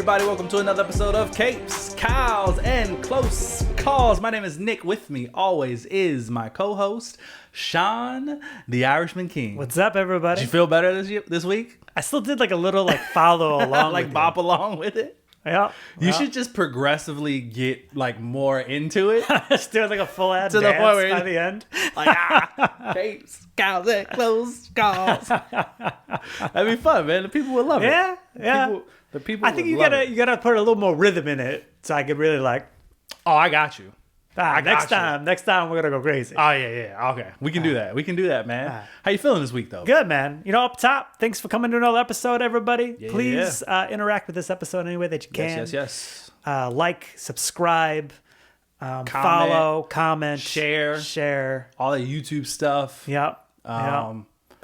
everybody? Welcome to another episode of Capes, Cows, and Close Calls. My name is Nick. With me always is my co-host, Sean, the Irishman King. What's up, everybody? Did you feel better this week? I still did like a little follow along, like bop along with it? Yeah. You should just progressively get like more into it. Just do like a full ad To the dance point where by the end. Like, Capes, Cows, and Close Calls. That'd be fun, man. The people would love it. Yeah. The people I think would you love gotta put a little more rhythm in it so I could really like. Oh, I got you. Next time we're gonna go crazy. Oh yeah. Okay, we can do that. We can do that, man. How you feeling this week, though? Good, man. You know, up top, thanks for coming to another episode, everybody. Yeah, Please interact with this episode any way that you can. Yes. Like, subscribe, follow, comment, share. All the YouTube stuff. Yep.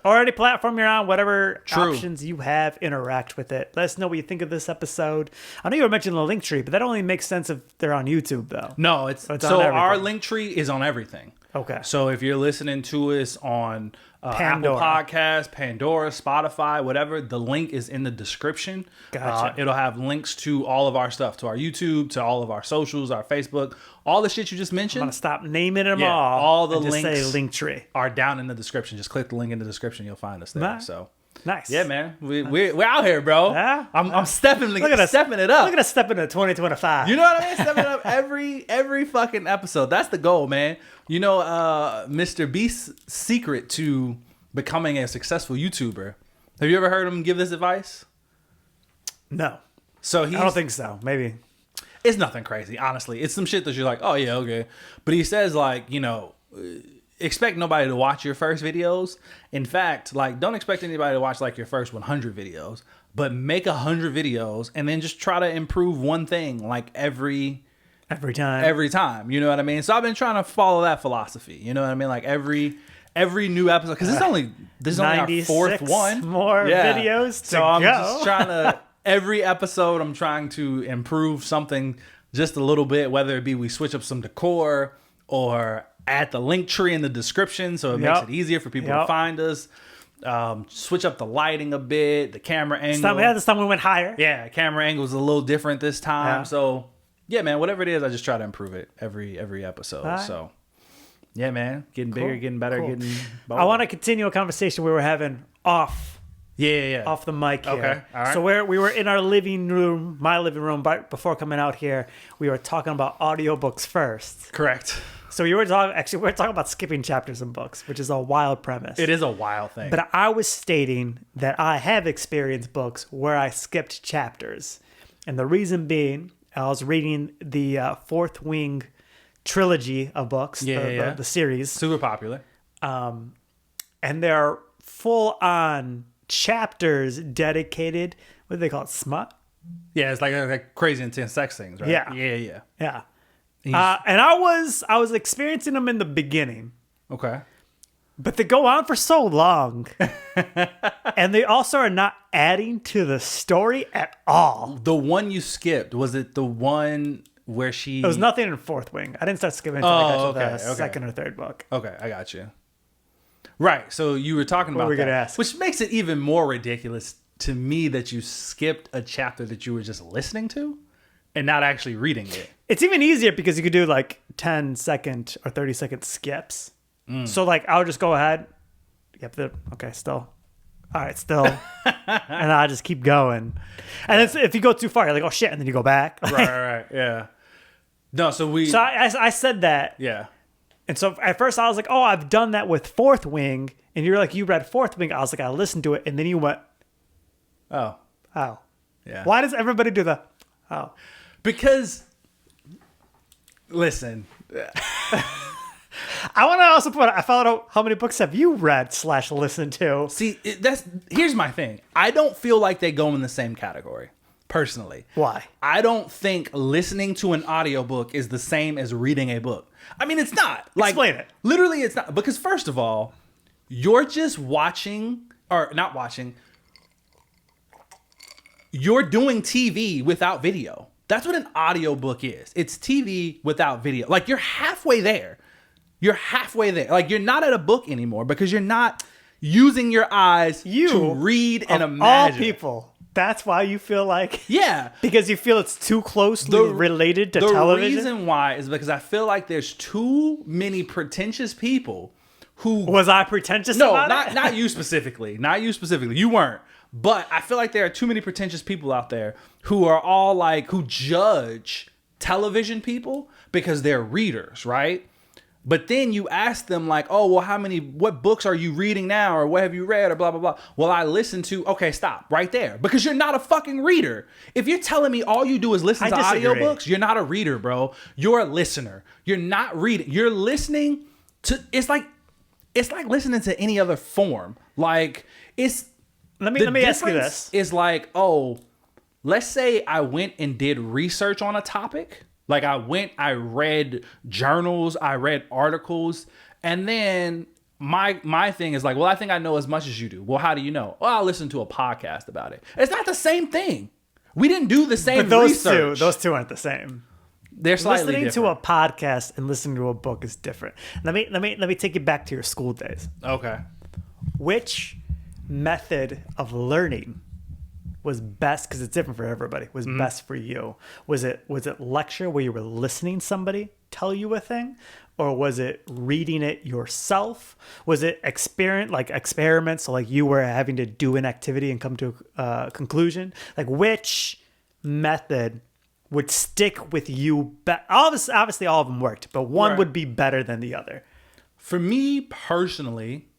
Or any platform you're on, whatever options you have, interact with it. Let us know what you think of this episode. I know you were mentioning the link tree, but that only makes sense if they're on YouTube, though. No, so our link tree is on everything. Okay. So if you're listening to us on Apple Pandora. Podcasts, Pandora, Spotify, whatever, the link is in the description. Gotcha. It'll have links to all of our stuff, to our YouTube, to all of our socials, our Facebook, all the shit you just mentioned. I'm going to stop naming them Yeah, all the and just links say link tree. are down in the description. Just click the link in the description. You'll find us there. Nice. So Nice. yeah, man, we're out here, bro. Yeah? I'm stepping it up. Look at us step into 2025. You know what I mean? Stepping up every fucking episode. That's the goal, man. You know, Mr. Beast's secret to becoming a successful YouTuber. Have you ever heard him give this advice? No. So I don't think so. Maybe. It's nothing crazy, honestly. It's some shit that you're like, oh yeah, okay. But he says like, you know, expect nobody to watch your first videos. In fact, like, don't expect anybody to watch like your first 100 videos, but make 100 videos and then just try to improve one thing like every time. You know what I mean? So I've been trying to follow that philosophy. You know what I mean? Like every new episode, because this is only our fourth one. More videos to so I'm go. just trying to every episode I'm trying to improve something just a little bit, whether it be we switch up some decor or add the link tree in the description so it makes it easier for people to find us. Switch up the lighting a bit, the camera angle. This time we went higher. Yeah, camera angle is a little different this time. Yeah. So yeah, man, whatever it is, I just try to improve it every episode. Right. So yeah, man, getting bigger, getting better, getting bolder. I want to continue a conversation we were having off the mic here. Okay, all right. So we were in our living room, my living room, but before coming out here, we were talking about audiobooks first. Correct. So we were talking about skipping chapters in books, which is a wild premise. It is a wild thing. But I was stating that I have experienced books where I skipped chapters. And the reason being, I was reading the Fourth Wing trilogy of books, the series. Super popular. And they're full-on chapters dedicated, what do they call it, smut? Yeah, it's like crazy intense sex things, right? Yeah. And I was experiencing them in the beginning. Okay. But they go on for so long. And they also are not adding to the story at all. The one you skipped, was it the one where she... There was nothing in Fourth Wing. I didn't start skipping until I got to the second or third book. Okay, I got you. Right, so you were talking about were we that, gonna ask? Which makes it even more ridiculous to me that you skipped a chapter that you were just listening to and not actually reading it. It's even easier because you could do like 10-second or 30-second skips. So like I'll just go ahead. Still. All right, still. And I'll just keep going. And if you go too far, you're like, oh shit, and then you go back. Right, yeah. No, so I said that. Yeah. And so at first I was like, oh, I've done that with Fourth Wing. And you're like, you read Fourth Wing. I was like, I listened to it. And then you went, oh. Yeah. Why does everybody do the, oh? Because, listen. I want to also I found out how many books have you read / listened to. See, here's my thing. I don't feel like they go in the same category, personally. Why? I don't think listening to an audiobook is the same as reading a book. I mean, it's not. Like, explain it. Literally, it's not. Because first of all, you're just watching, or not watching, you're doing TV without video. That's what an audiobook is. It's TV without video. Like, you're halfway there. Like, you're not at a book anymore because you're not using your eyes to read and imagine. All people, That's why you feel like Yeah. because you feel it's too closely related to television. The reason why is because I feel like there's too many pretentious people who Was I pretentious No, about it? not you specifically. Not you specifically. You weren't. But I feel like there are too many pretentious people out there who are all like who judge television people because they're readers, right? But then you ask them like, oh, well, what books are you reading now? Or what have you read? Or blah, blah, blah. Well, I listen to, okay, stop right there. Because you're not a fucking reader. If you're telling me all you do is listen to audiobooks, you're not a reader, bro. You're a listener. You're not reading. You're listening to, it's like listening to any other form. Like, Let me ask you this. Is like, oh, let's say I went and did research on a topic. Like I read journals, I read articles, and then my thing is like, well, I think I know as much as you do. Well, how do you know? Well, I'll listen to a podcast about it. It's not the same thing. We didn't do the same research. Those two aren't the same. They're slightly listening different. to a podcast and listening to a book is different. Let me take you back to your school days. Okay. Which method of learning was best, because it's different for everybody, was best for you? Was it lecture where you were listening to somebody tell you a thing, or was it reading it yourself? Was it experiments, so like you were having to do an activity and come to a conclusion? Like which method would stick with you? Obviously all of them worked, but one would be better than the other. For me personally,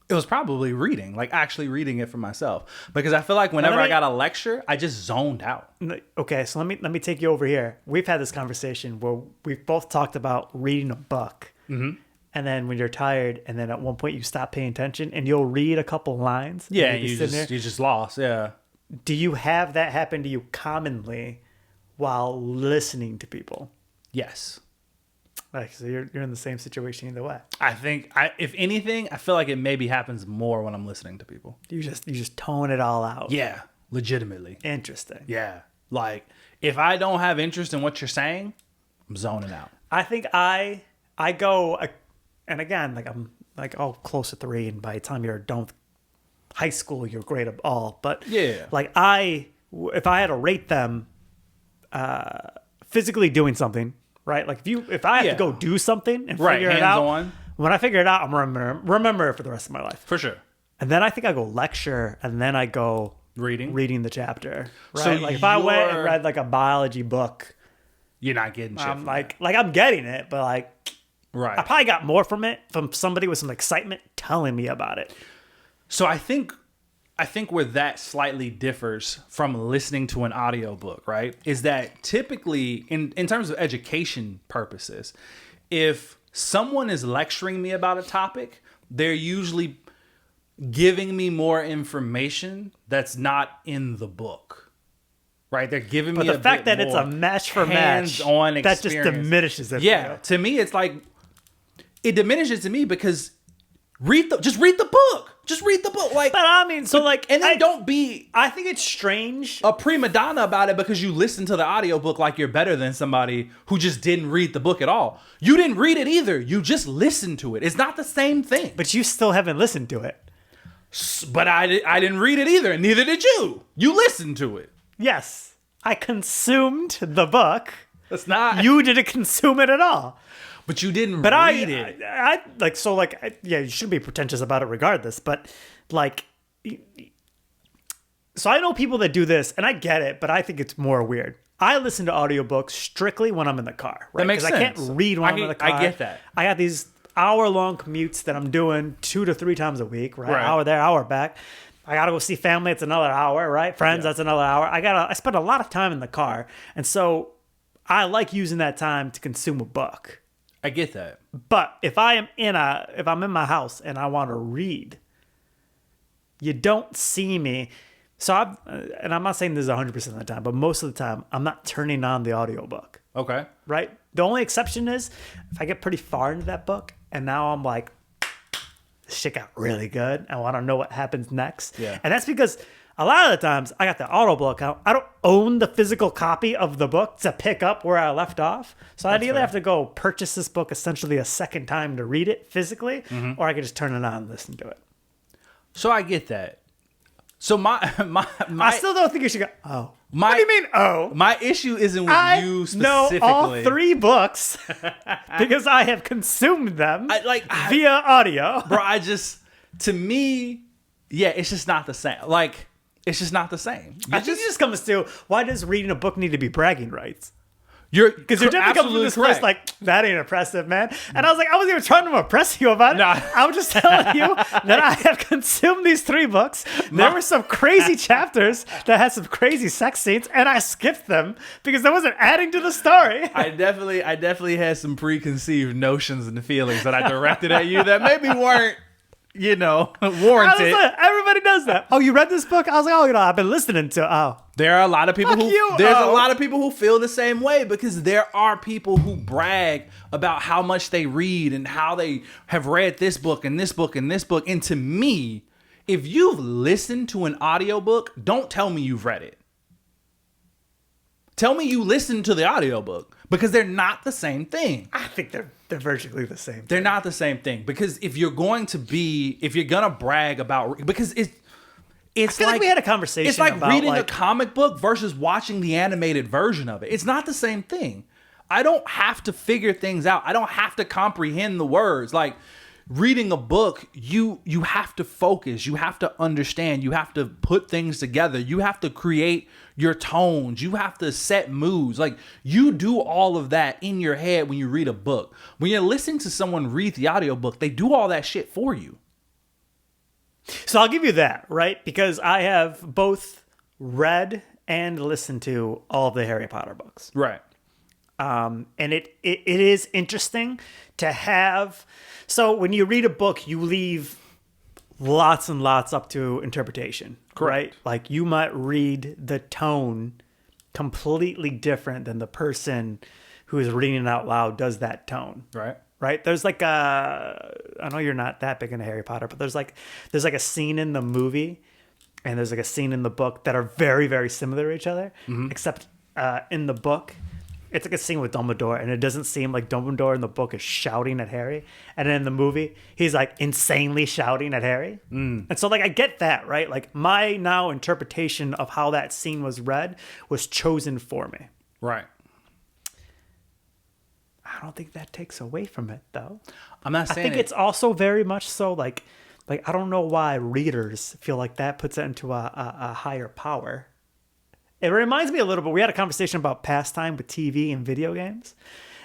it was probably reading, like actually reading it for myself. Because I feel like whenever I got a lecture, I just zoned out. Okay, so let me take you over here. We've had this conversation where we've both talked about reading a book. Mm-hmm. And then when you're tired, and then at one point you stop paying attention, and you'll read a couple lines. Yeah, you just lost, yeah. Do you have that happen to you commonly while listening to people? Yes. Like, so you're in the same situation either way. I think if anything, I feel like it maybe happens more when I'm listening to people. You just tone it all out. Yeah, legitimately. Interesting. Yeah, like if I don't have interest in what you're saying, I'm zoning out. I think I go, and again, like I'm like close to 3, and by the time you're done with high school, you're great at all. But yeah, like if I had to rate them, physically doing something. Right, like if I have to go do something and figure it out, when I figure it out, I'm remember it for the rest of my life. For sure. And then I think I go lecture, and then I go reading the chapter. Right, so like if I went and read like a biology book, you're not getting shit. I'm like I'm getting it, but like, right, I probably got more from it from somebody with some excitement telling me about it. So I think where that slightly differs from listening to an audiobook, right, is that typically in terms of education purposes, if someone is lecturing me about a topic, they're usually giving me more information that's not in the book, right? They're giving me the fact that it's a match for match, hands-on that just experience. diminishes it. Yeah, to me, it's like it diminishes to me because just read the book. Just read the book. Like, but I mean, so like, and then don't be. I think it's strange a prima donna about it because you listen to the audiobook like you're better than somebody who just didn't read the book at all. You didn't read it either. You just listened to it. It's not the same thing. But you still haven't listened to it. But I didn't read it either. Neither did you. You listened to it. Yes, I consumed the book. That's not. You didn't consume it at all. But you didn't read it. I like, so like, yeah, you shouldn't be pretentious about it regardless. But like, so I know people that do this, and I get it, but I think it's more weird. I listen to audiobooks strictly when I'm in the car. Right? That makes sense. I can't read when I'm in the car. I get that. I got these hour-long commutes that I'm doing 2 to 3 times a week, right? Hour there, hour back. I gotta go see family. It's another hour, right? Friends, that's another hour. I spend a lot of time in the car, and so I like using that time to consume a book. I get that. But if I'm in my house and I want to read, you don't see me. So and I'm not saying this is 100% of the time, but most of the time I'm not turning on the audiobook. Okay. Right? The only exception is if I get pretty far into that book and now I'm like, this shit got really good. I want to know what happens next. Yeah. And that's because a lot of the times I got the Audible account. I don't own the physical copy of the book to pick up where I left off. So I'd either have to go purchase this book essentially a second time to read it physically, or I could just turn it on and listen to it. So I get that. So my I still don't think you should go. Oh, my, what do you mean? Oh, my issue isn't with I you know specifically. all 3 books because I have consumed them via audio. Bro, to me, yeah, it's just not the same. Like, it's just not the same. I think it just comes to, why does reading a book need to be bragging rights? Because you're definitely coming from this place like, that ain't impressive, man. And I was like, I wasn't even trying to impress you about it. Nah. I was just telling you that I have consumed these 3 books. There were some crazy chapters that had some crazy sex scenes, and I skipped them because I wasn't adding to the story. I definitely had some preconceived notions and feelings that I directed at you that maybe weren't, warranted. Everybody does that. Oh, you read this book? I was like, I've been listening to. Oh, there are a lot of people there's a lot of people who feel the same way, because there are people who brag about how much they read and how they have read this book and this book and this book. And to me, if you've listened to an audiobook, don't tell me you've read it. Tell me you listened to the audiobook, because they're not the same thing. I think they're virtually the same thing. They're not the same thing, because if you're gonna brag about, because it's I feel like we had a conversation. It's like about reading a comic book versus watching the animated version of it. It's not the same thing. I don't have to figure things out. I don't have to comprehend the words. Like, reading a book, you have to focus. You have to understand. You have to put things together. You have to create your tones. You have to set moods. Like, you do all of that in your head when you read a book. When you're listening to someone read the audiobook, they do all that shit for you. So I'll give you that, right? Because I have both read and listened to all of the Harry Potter books. Right. And it is interesting to have. So when you read a book, you leave lots and lots up to interpretation. Correct. Right? Like, you might read the tone completely different than the person who is reading it out loud does that tone. Right. Right? There's like I know you're not that big into Harry Potter, but there's like a scene in the movie and there's like a scene in the book that are very, very similar to each other, except in the book, it's like a scene with Dumbledore, and it doesn't seem like Dumbledore in the book is shouting at Harry. And then in the movie, he's like insanely shouting at Harry. And so, like, I get that, right? Like, my now interpretation of how that scene was read was chosen for me. Right. I don't think that takes away from it, though. I'm not saying I think it's also very much so like I don't know why readers feel like that puts it into a higher power. It reminds me a little bit. We had a conversation about pastime with TV and video games.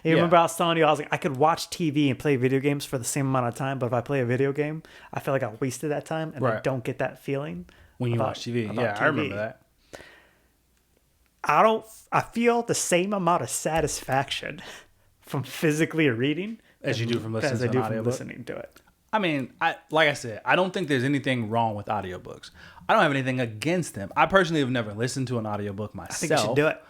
And you remember I was telling you, I was like, I could watch TV and play video games for the same amount of time, but if I play a video game, I feel like I wasted that time, and I don't get that feeling when you watch TV. Yeah, TV. I remember that. I feel the same amount of satisfaction from physically reading as you do from listening to an audiobook. Listening to it. I mean, like I said, I don't think there's anything wrong with audiobooks. I don't have anything against them. I personally have never listened to an audiobook myself. I think you should do it.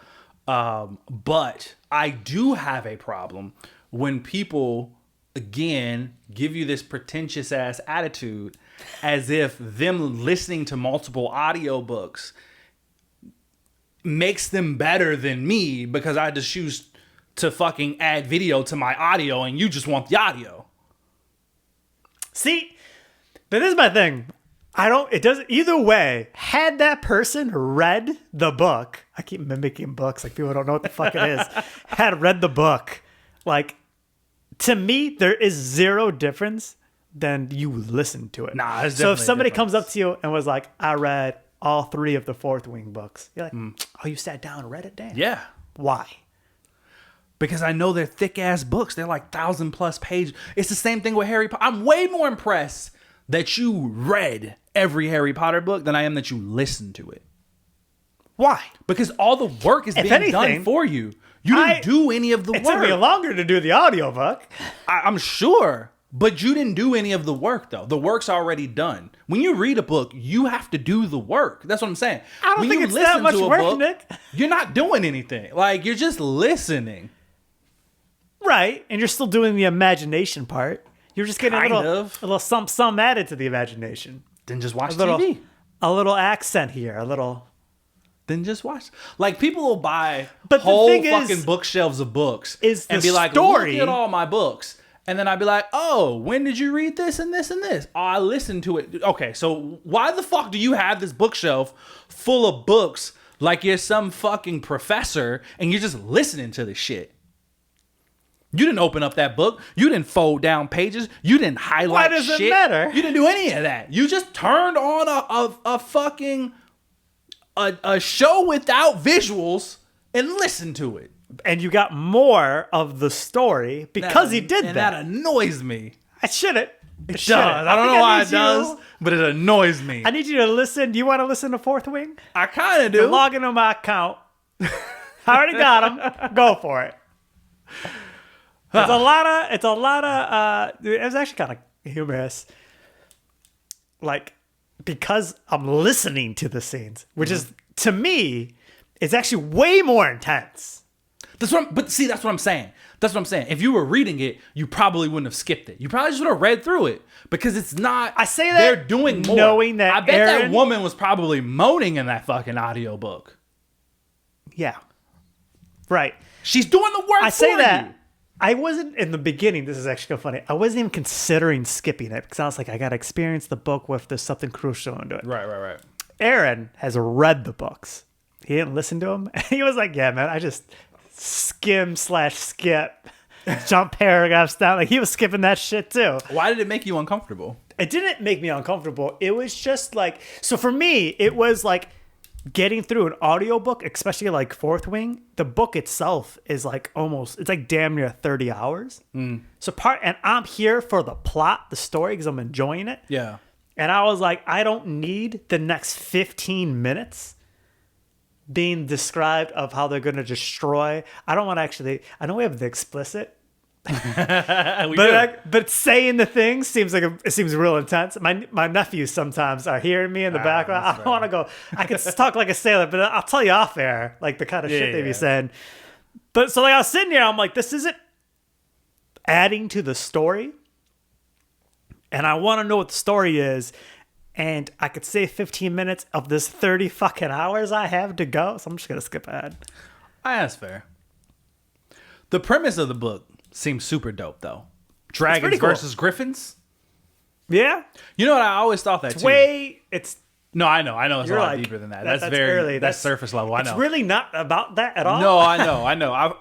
But I do have a problem when people, again, give you this pretentious ass attitude as if them listening to multiple audiobooks makes them better than me because I just choose to fucking add video to my audio and you just want the audio. See, but this is my thing. It doesn't, either way, had that person read the book, I keep mimicking books like people don't know what the fuck it is, had read the book, like, to me, there is zero difference than you listen to it. Nah, there's so if somebody difference. comes up to you and was like, I read all 3 of the Fourth Wing books, you're like, oh, you sat down and read it? Damn. Yeah. Why? Because I know they're thick ass books. They're like 1,000+ pages. It's the same thing with Harry Potter. I'm way more impressed that you read every Harry Potter book than I am that you listened to it. Why? Because all the work is being done for you. You didn't do any of the work. It took me longer to do the audiobook. I'm sure. But you didn't do any of the work, though. The work's already done. When you read a book, you have to do the work. That's what I'm saying. I don't think it's that much work, Nick. You're not doing anything. Like, you're just listening. Right. And you're still doing the imagination part. You're just getting a little some added to the imagination. Then just watch TV. A little accent here. A little. Then just watch. Like, people will buy but whole fucking bookshelves of books and be like, look at all my books. And then I'd be like, oh, when did you read this and this and this? Oh, I listened to it. Okay, so why the fuck do you have this bookshelf full of books like you're some fucking professor and you're just listening to this shit? You didn't open up that book. You didn't fold down pages. You didn't highlight shit. Why does it matter? You didn't do any of that. You just turned on a fucking a show without visuals and listened to it. And you got more of the story because he did and that. that annoys me. I shouldn't. It does. I don't know why it does, but it annoys me. I need you to listen. Do you want to listen to Fourth Wing? I kind of do. Log into my account. I already got him. Go for it. It's a lot of, it was actually kind of humorous. Like, because I'm listening to the scenes, which is, to me, it's actually way more intense. That's what I'm saying. That's what I'm saying. If you were reading it, you probably wouldn't have skipped it. You probably just would have read through it because it's not. I say that they're doing more. Knowing that I bet that woman was probably moaning in that fucking audiobook. Yeah. Right. She's doing the work. I say for that. you. I wasn't in the beginning. This is actually kind of funny. I wasn't even considering skipping it because I was like, I got to experience the book with there's something crucial into it. Right. Aaron has read the books. He didn't listen to them. He was like, yeah, man, I just skim/skip, jump paragraphs down. Like he was skipping that shit too. Why did it make you uncomfortable? It didn't make me uncomfortable. It was just like, so for me, it was like getting through an audiobook, especially like Fourth Wing. The book itself is like it's like damn near 30 hours. So and I'm here for the plot, the story, because I'm enjoying it. Yeah. And I was like, I don't need the next 15 minutes being described of how they're going to destroy. I don't want to actually, I know we have the explicit, but saying the thing seems like it seems real intense. My nephews sometimes are hearing me in the background. I don't want to go, I can talk like a sailor, but I'll tell you off air, like the kind of shit they be saying. But so like I was sitting here, I'm like, this isn't adding to the story. And I want to know what the story is. And I could save 15 minutes of this 30 fucking hours I have to go. So I'm just going to skip ahead. That's fair. The premise of the book seems super dope, though. Dragons versus Griffins. Yeah. You know what? I always thought that, it's... No, I know. It's a lot like, deeper than that. That's surface level. I know. It's really not about that at all. No, I know.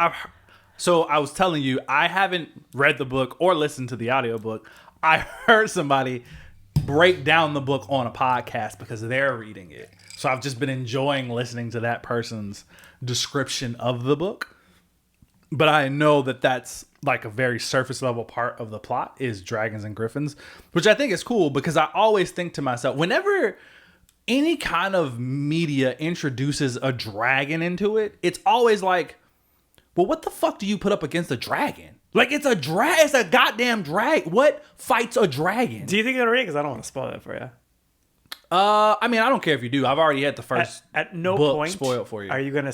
So I was telling you, I haven't read the book or listened to the audiobook. I heard somebody break down the book on a podcast because they're reading it. So I've just been enjoying listening to that person's description of the book. But I know that that's like a very surface level part of the plot is dragons and griffins, which I think is cool because I always think to myself, whenever any kind of media introduces a dragon into it, it's always like, well, what the fuck do you put up against a dragon? Like, it's a goddamn dragon. What fights a dragon? Do you think you're gonna read it? Because I don't want to spoil it for you. I mean, I don't care if you do. I've already had the first at no book point spoiled for you. Are you gonna?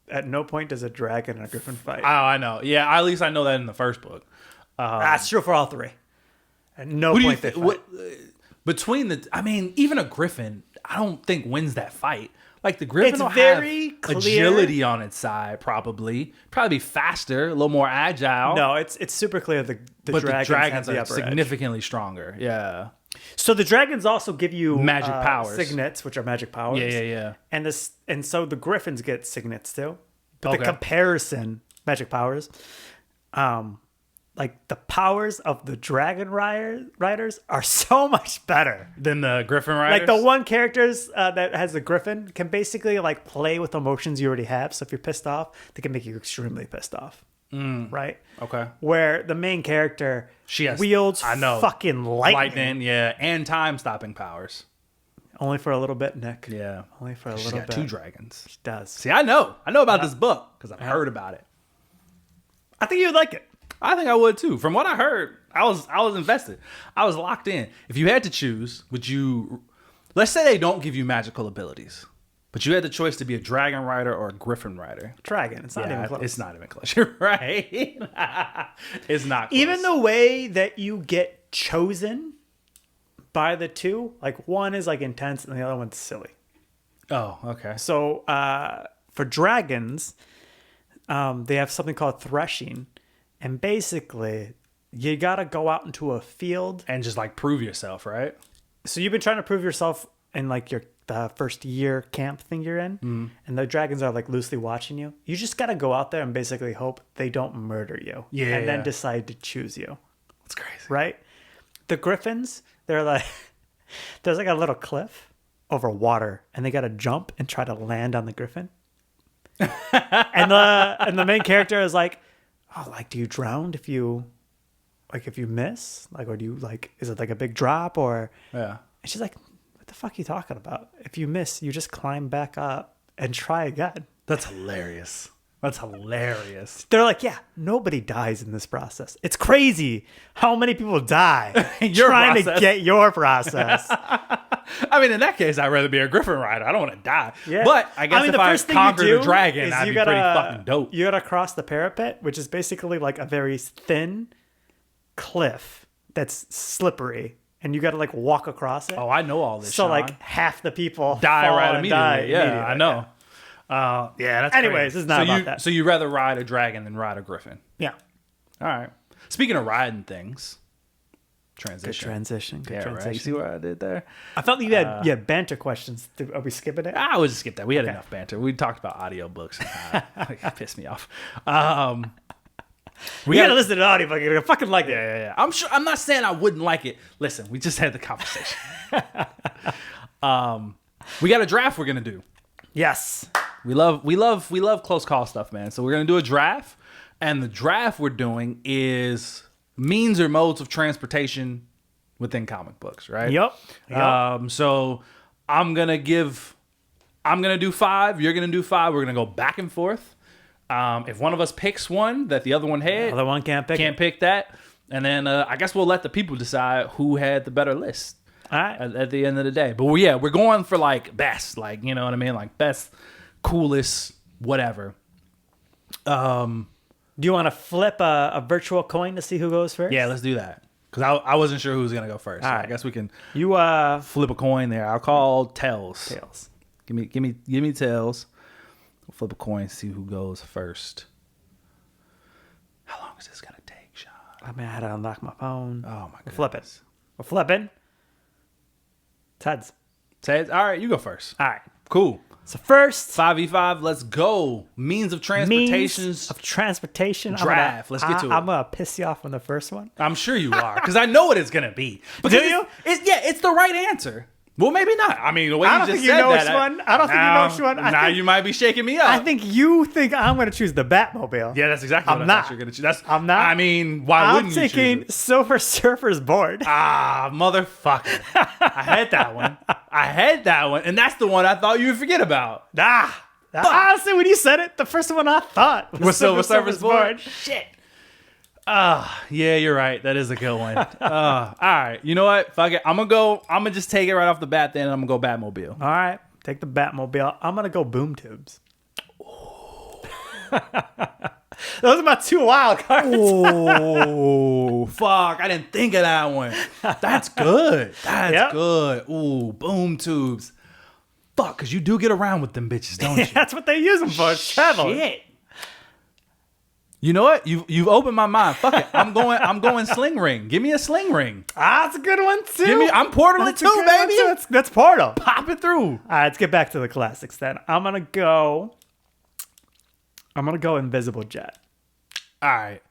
At no point does a dragon and a griffin fight. Oh, I know. Yeah, at least I know that in the first book. That's true for all three. At no point they fight. I mean, even a griffin, I don't think wins that fight. Like the griffin will very have clear. Agility on its side, probably be faster, a little more agile. No, it's super clear the dragons are significantly stronger. Yeah. So the dragons also give you magic powers, signets, which are magic powers. Yeah. And so the griffins get signets too. But the comparison magic powers, like the powers of the dragon riders are so much better than the griffin riders. Like the one characters that has the griffin can basically like play with emotions you already have. So if you're pissed off, they can make you extremely pissed off. Right? Okay. Where the main character wields fucking lightning. And time-stopping powers. Only for a little bit, Nick. Yeah. Only for a little bit. Got 2 dragons. She does. See, I know about this book because I've heard about it. I think you would like it. I think I would too. From what I heard, I was invested. I was locked in. If you had to choose, would you... Let's say they don't give you magical abilities. But you had the choice to be a dragon rider or a griffin rider. Dragon. It's not even close. It's not even close. You're right. It's not close. Even the way that you get chosen by the two, like one is like intense and the other one's silly. Oh, okay. So for dragons, they have something called threshing. And basically, you got to go out into a field. And just like prove yourself, right? So you've been trying to prove yourself in like the first year camp thing you're in, and the dragons are like loosely watching you. You just got to go out there and basically hope they don't murder you. Yeah. And then decide to choose you. That's crazy. Right? The griffins, they're like, there's like a little cliff over water, and they got to jump and try to land on the griffin. and the main character is like, oh, like, do you drown if you miss? Like, or do you like, is it like a big drop or? Yeah. And she's like, what the fuck are you talking about? If you miss, you just climb back up and try again. That's hilarious. That's hilarious. They're like, yeah, nobody dies in this process. It's crazy how many people die Your trying process. to get your process. I mean, in that case, I'd rather be a griffin rider. I don't want to die. Yeah. But I guess if I conquered a dragon, I'd be pretty fucking dope. You gotta cross the parapet, which is basically like a very thin cliff that's slippery, and you gotta like walk across it. Oh, I know all this. So Sean. like half the people die fall right and immediately. die Yeah, immediately. I know. Yeah, that's Anyways, crazy. it's not about that. So you rather ride a dragon than ride a griffin? Yeah. All right. Speaking of riding things, Good transition. transition. Good Yeah, transition. right. You see what I did there? I felt you had banter questions. Are we skipping it? I would just skip that. We had Okay. enough banter. We talked about audiobooks. It pissed me off. We gotta listen to the audiobook. You're gonna fucking like it. Yeah. I'm sure. I'm not saying I wouldn't like it. Listen, we just had the conversation. We got a draft we're gonna do. Yes. We love close call stuff, man. So we're gonna do a draft, and the draft we're doing is means or modes of transportation within comic books, right? Yep. So I'm gonna do 5. You're gonna do 5. We're gonna go back and forth. If one of us picks one that the other one had, The other one can't pick. that, and then I guess we'll let the people decide who had the better list. All right. At the end of the day. But we're going for like best, like, you know what I mean? Like best, coolest, whatever. Do you want to flip a virtual coin to see who goes first? Yeah, let's do that. Because I wasn't sure who was going to go first. So All I right. guess we can You flip a coin there. I'll call tails. tails. Give me tails. We'll flip a coin, see who goes first. How long is this going to take, Sean? I mean, I had to unlock my phone. Oh, my God. Flip it. We're flipping. It's heads. Tails? All right, you go first. All right. Cool. So first, 5v5, let's go. Means of transportation. means of transportation. Draft. Let's get to it. I'm gonna piss you off on the first one. I'm sure you are, because I know what it's gonna be. Because Do you? It's the right answer. Well, maybe not. I mean, the way I you don't just think you said know that, which one. I don't think you know which one. I Now think- you might be shaking me up. I think you think I'm gonna choose the Batmobile. Yeah, that's exactly what I'm I thought not. you were gonna choose. I'm not. I mean, why I'm wouldn't you taking choose it? Silver Surfer's board. Ah, motherfucker! I had that one. And that's the one I thought you would forget about. Honestly, when you said it, the first one I thought was Silver Surfer's Surfer's board. Shit. Yeah, you're right. That is a good one. All right. You know what? Fuck it. I'm gonna just take it right off the bat. Then I'm gonna go Batmobile. All right, take the Batmobile. I'm gonna go boom tubes. Those are my 2 wild cards. Oh, fuck. I didn't think of that one. That's good. That's Yep. good. Ooh, boom tubes. Fuck, because you do get around with them bitches, don't you? That's what they use them for. It's travel. Shit. You know what? You've opened my mind. Fuck it. I'm going sling ring. Give me a sling ring. That's a good one too. I'm portaling That's a too, good one, baby. too. That's Portal. Pop it through. All right, let's get back to the classics then. I'm gonna go Invisible Jet. All right.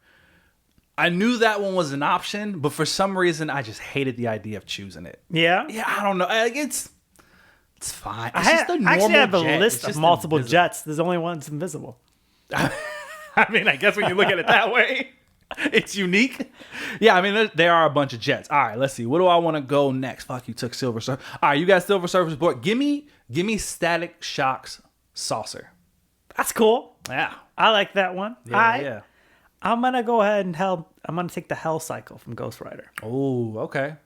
I knew that one was an option, but for some reason, I just hated the idea of choosing it. Yeah. Yeah, I don't know. It's fine. It's I just a normal actually have a jet. list It's of just multiple invisible. jets. There's only one that's invisible. I mean, I guess when you look at it that way, it's unique. Yeah, I mean, there are a bunch of jets. All right, let's see. What do I want to go next? Fuck, you took Silver Surfer. All right, you got Silver Surfer's board. Give me Static Shock's saucer. That's cool. Yeah. I like that one. Yeah, All right. yeah. I'm gonna go ahead and I'm gonna take the Hell Cycle from Ghost Rider. Oh, okay.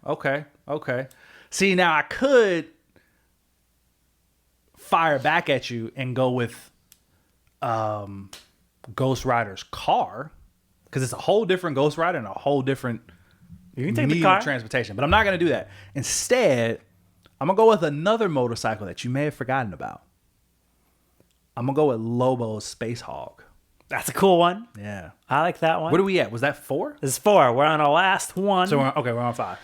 See, now I could fire back at you and go with Ghost Rider's car, because it's a whole different Ghost Rider and a whole different You can take the means car. of transportation. But I'm not going to do that. Instead, I'm going to go with another motorcycle that you may have forgotten about. I'm going to go with Lobo's Space Hog. That's a cool one. Yeah. I like that one. Where are we at? Was that 4? This is 4. We're on our last one. So we're on 5.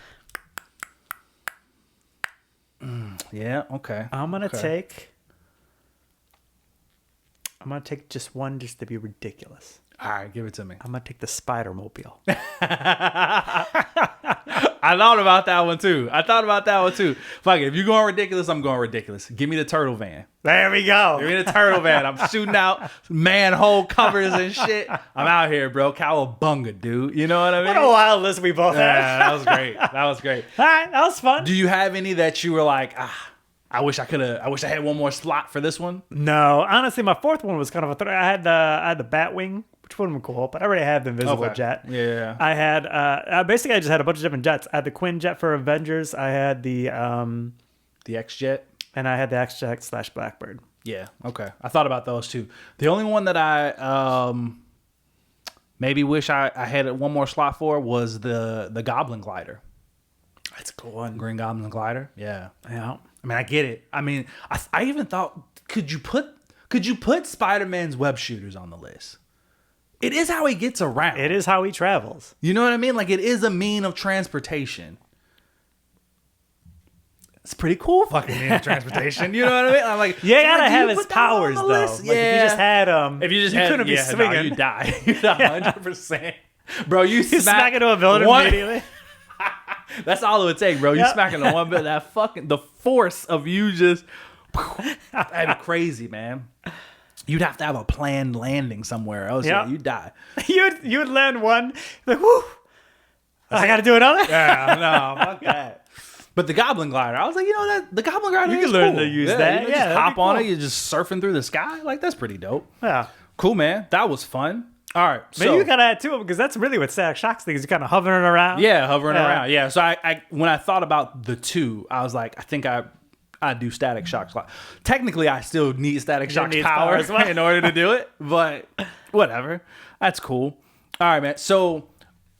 Yeah. Okay. I'm gonna take just one, just to be ridiculous. All right, give it to me. I'm gonna take the Spider-Mobile. I thought about that one too. Fuck it. If you're going ridiculous, I'm going ridiculous. Give me the turtle van. There we go. Give me the turtle van. I'm shooting out manhole covers and shit. I'm out here, bro. Cowabunga, dude. You know what I mean? What a wild list we both had. Yeah, that was great. That was great. All right, that was fun. Do you have any that you were like, I wish I had one more slot for this one? No, honestly, my fourth one was kind of a I had the Batwing, which would have been cool, but I already had the Invisible Jet. Yeah. I had basically I just had a bunch of different jets. I had the Quinn jet for Avengers. I had the X-Jet. and I had the X-Jet / Blackbird. Yeah. Okay. I thought about those too. The only one that I maybe wish I had one more slot for was the Goblin Glider. That's a cool one. Green Goblin Glider. Yeah. Yeah. I mean, I get it. I mean, I even thought, could you put Spider-Man's web shooters on the list? It is how he gets around. It is how he travels. You know what I mean? Like, it is a mean of transportation. It's pretty cool fucking mean of transportation. You know what I mean? I'm like, You gotta have you his put that on powers the though. list? Like, if you just had you couldn't be swinging. No, you die. You'd 100%. Bro, you smack into a building immediately. That's all it would take, bro. You smack into one bit. That fucking the force of you just that'd be crazy, man. You'd have to have a planned landing somewhere else. Yeah, you'd die. you would land one, like, whoo. I got to do another. Yeah, no, fuck that. But the Goblin Glider, I was like, the Goblin Glider, you can learn to use that. You just hop on it. You're just surfing through the sky. Like, that's pretty dope. Yeah, cool, man. That was fun. All right, maybe you gotta add two of them because that's really what Static Shock's thing is. You're kind of hovering around. Yeah, hovering around. Yeah. So I when I thought about the two, I was like, I think I do Static Shock. Technically, I still need Static Shock's power in order to do it, but whatever. That's cool. All right, man. So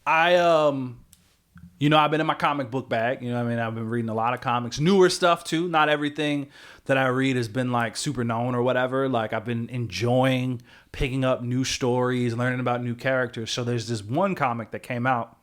I I've been in my comic book bag. You know what I mean? I've been reading a lot of comics, newer stuff too. Not everything that I read has been like super known or whatever. Like, I've been enjoying picking up new stories, learning about new characters. So there's this one comic that came out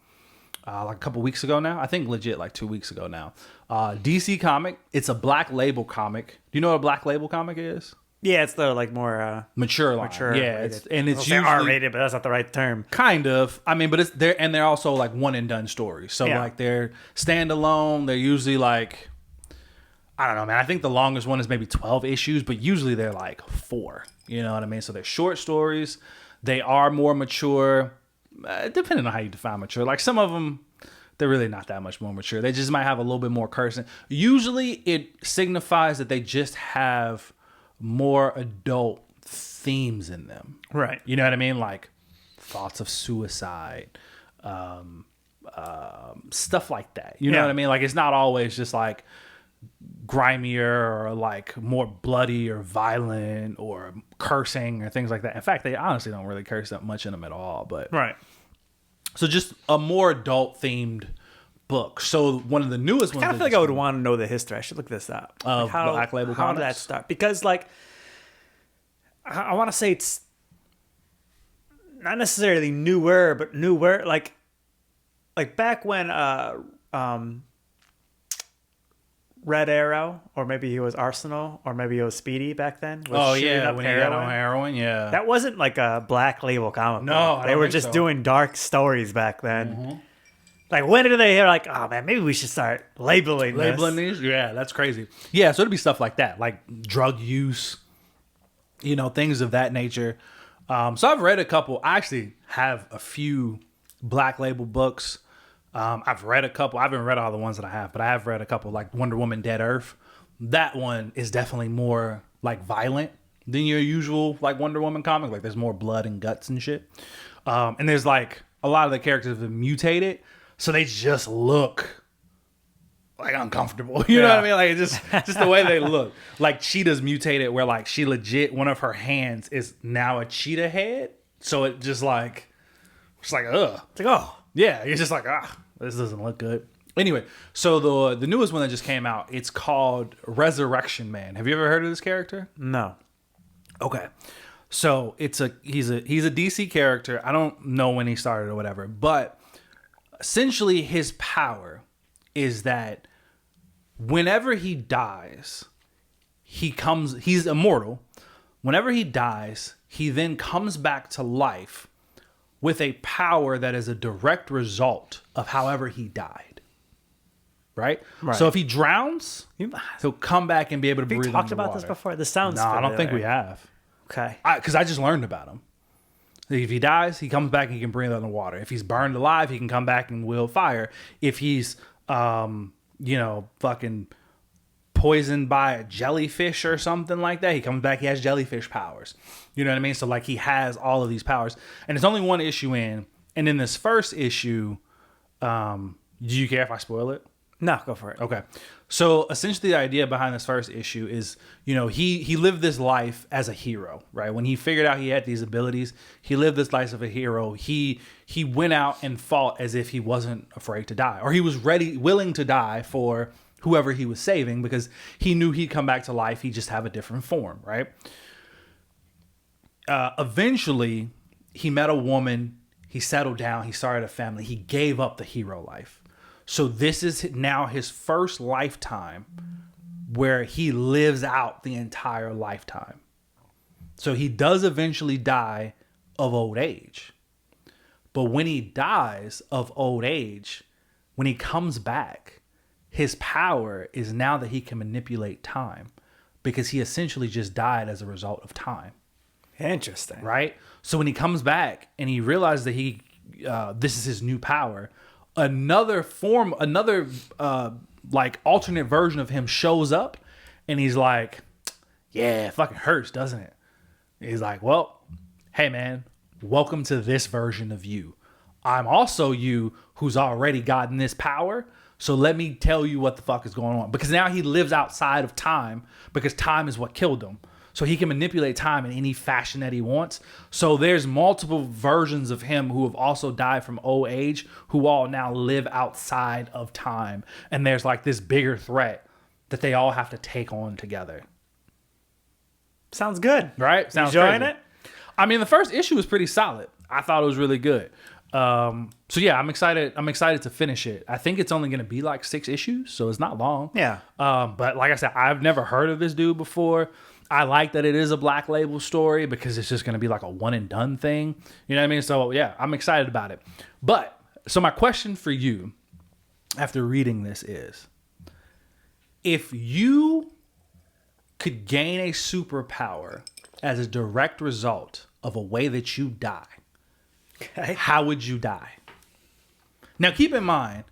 like a couple weeks ago now. I think legit like 2 weeks ago now. DC comic. It's a Black Label comic. Do you know what a Black Label comic is? Yeah, it's the like more mature line. Yeah, it's usually R-rated, but that's not the right term. Kind of. I mean, but it's there, and they're also like one and done stories. So like they're standalone. They're usually like, I don't know, man. I think the longest one is maybe 12 issues, but usually they're like 4. You know what I mean? So they're short stories. They are more mature, depending on how you define mature. Like, some of them, they're really not that much more mature. They just might have a little bit more cursing. Usually it signifies that they just have more adult themes in them. Right. You know what I mean? Like thoughts of suicide, stuff like that. You know what I mean? Like, it's not always just like grimier or like more bloody or violent or cursing or things like that. In fact, they honestly don't really curse that much in them at all. But right. So just a more adult themed book. So one of the newest ones. I kind of feel like I would want to know the history. I should look this up. Of like Black Label How comics? did that start? Because like, I want to say it's not necessarily newer, but newer. Like back when Red Arrow, or maybe he was Arsenal, or maybe he was Speedy back then. Oh yeah, when he got on heroin, yeah. That wasn't like a Black Label comic. No, they were just doing dark stories back then. Mm-hmm. Like, when did they hear like, oh man, maybe we should start labeling these? Yeah, that's crazy. Yeah, so it'd be stuff like that, like drug use, things of that nature. So I've read a couple. I actually have a few Black Label books. I've read a couple. I haven't read all the ones that I have, but I have read a couple, like Wonder Woman Dead Earth. That one is definitely more like violent than your usual like Wonder Woman comic. Like, there's more blood and guts and shit. And there's like a lot of the characters have been mutated, so they just look like uncomfortable. You know what I mean? Like, it's just the way they look. Like, Cheetah's mutated where like she legit, one of her hands is now a cheetah head. So it just like, it's like, ugh. It's like, oh. Yeah, you're just like, this doesn't look good. Anyway, so the newest one that just came out, it's called Resurrection Man. Have you ever heard of this character? No. Okay. So he's a DC character. I don't know when he started or whatever, but essentially his power is that whenever he dies, he's immortal. Whenever he dies, he then comes back to life with a power that is a direct result of however he died. Right? So if he drowns, he'll come back and be able to breathe underwater. Have you talked about this before? This sounds No, I don't think we have. Okay. Because I just learned about him. If he dies, he comes back and he can breathe underwater. If he's burned alive, he can come back and wield fire. If he's, fucking poisoned by a jellyfish or something like that, he comes back, he has jellyfish powers. You know what I mean? So, like, he has all of these powers. And it's only one issue in. And in this first issue, do you care if I spoil it? No, go for it. Okay. So essentially the idea behind this first issue is, he lived this life as a hero, right? When he figured out he had these abilities, he lived this life of a hero. He went out and fought as if he wasn't afraid to die, or he was willing to die for whoever he was saving, because he knew he'd come back to life. He'd just have a different form, right? Eventually he met a woman, he settled down, he started a family, he gave up the hero life. So this is now his first lifetime where he lives out the entire lifetime. So he does eventually die of old age. But when he dies of old age, when he comes back, his power is now that he can manipulate time, because he essentially just died as a result of time. Interesting. Right? So when he comes back and he realizes that this is his new power, another alternate version of him shows up, and he's like, yeah, it fucking hurts, doesn't it? He's like, well, hey man, welcome to this version of you. I'm also you who's already gotten this power. So let me tell you what the fuck is going on. Because now he lives outside of time, because time is what killed him. So he can manipulate time in any fashion that he wants. So there's multiple versions of him who have also died from old age, who all now live outside of time. And there's like this bigger threat that they all have to take on together. Sounds good. Right? Sounds enjoying crazy. it? I mean, the first issue was pretty solid. I thought it was really good. So yeah, I'm excited. I'm excited to finish it. I think it's only going to be like 6 issues, so it's not long. Yeah. But like I said, I've never heard of this dude before. I like that it is a Black Label story, because it's just going to be like a one and done thing. You know what I mean? So yeah, I'm excited about it. But so my question for you after reading this is, if you could gain a superpower as a direct result of a way that you die, okay, how would you die? Now keep in mind,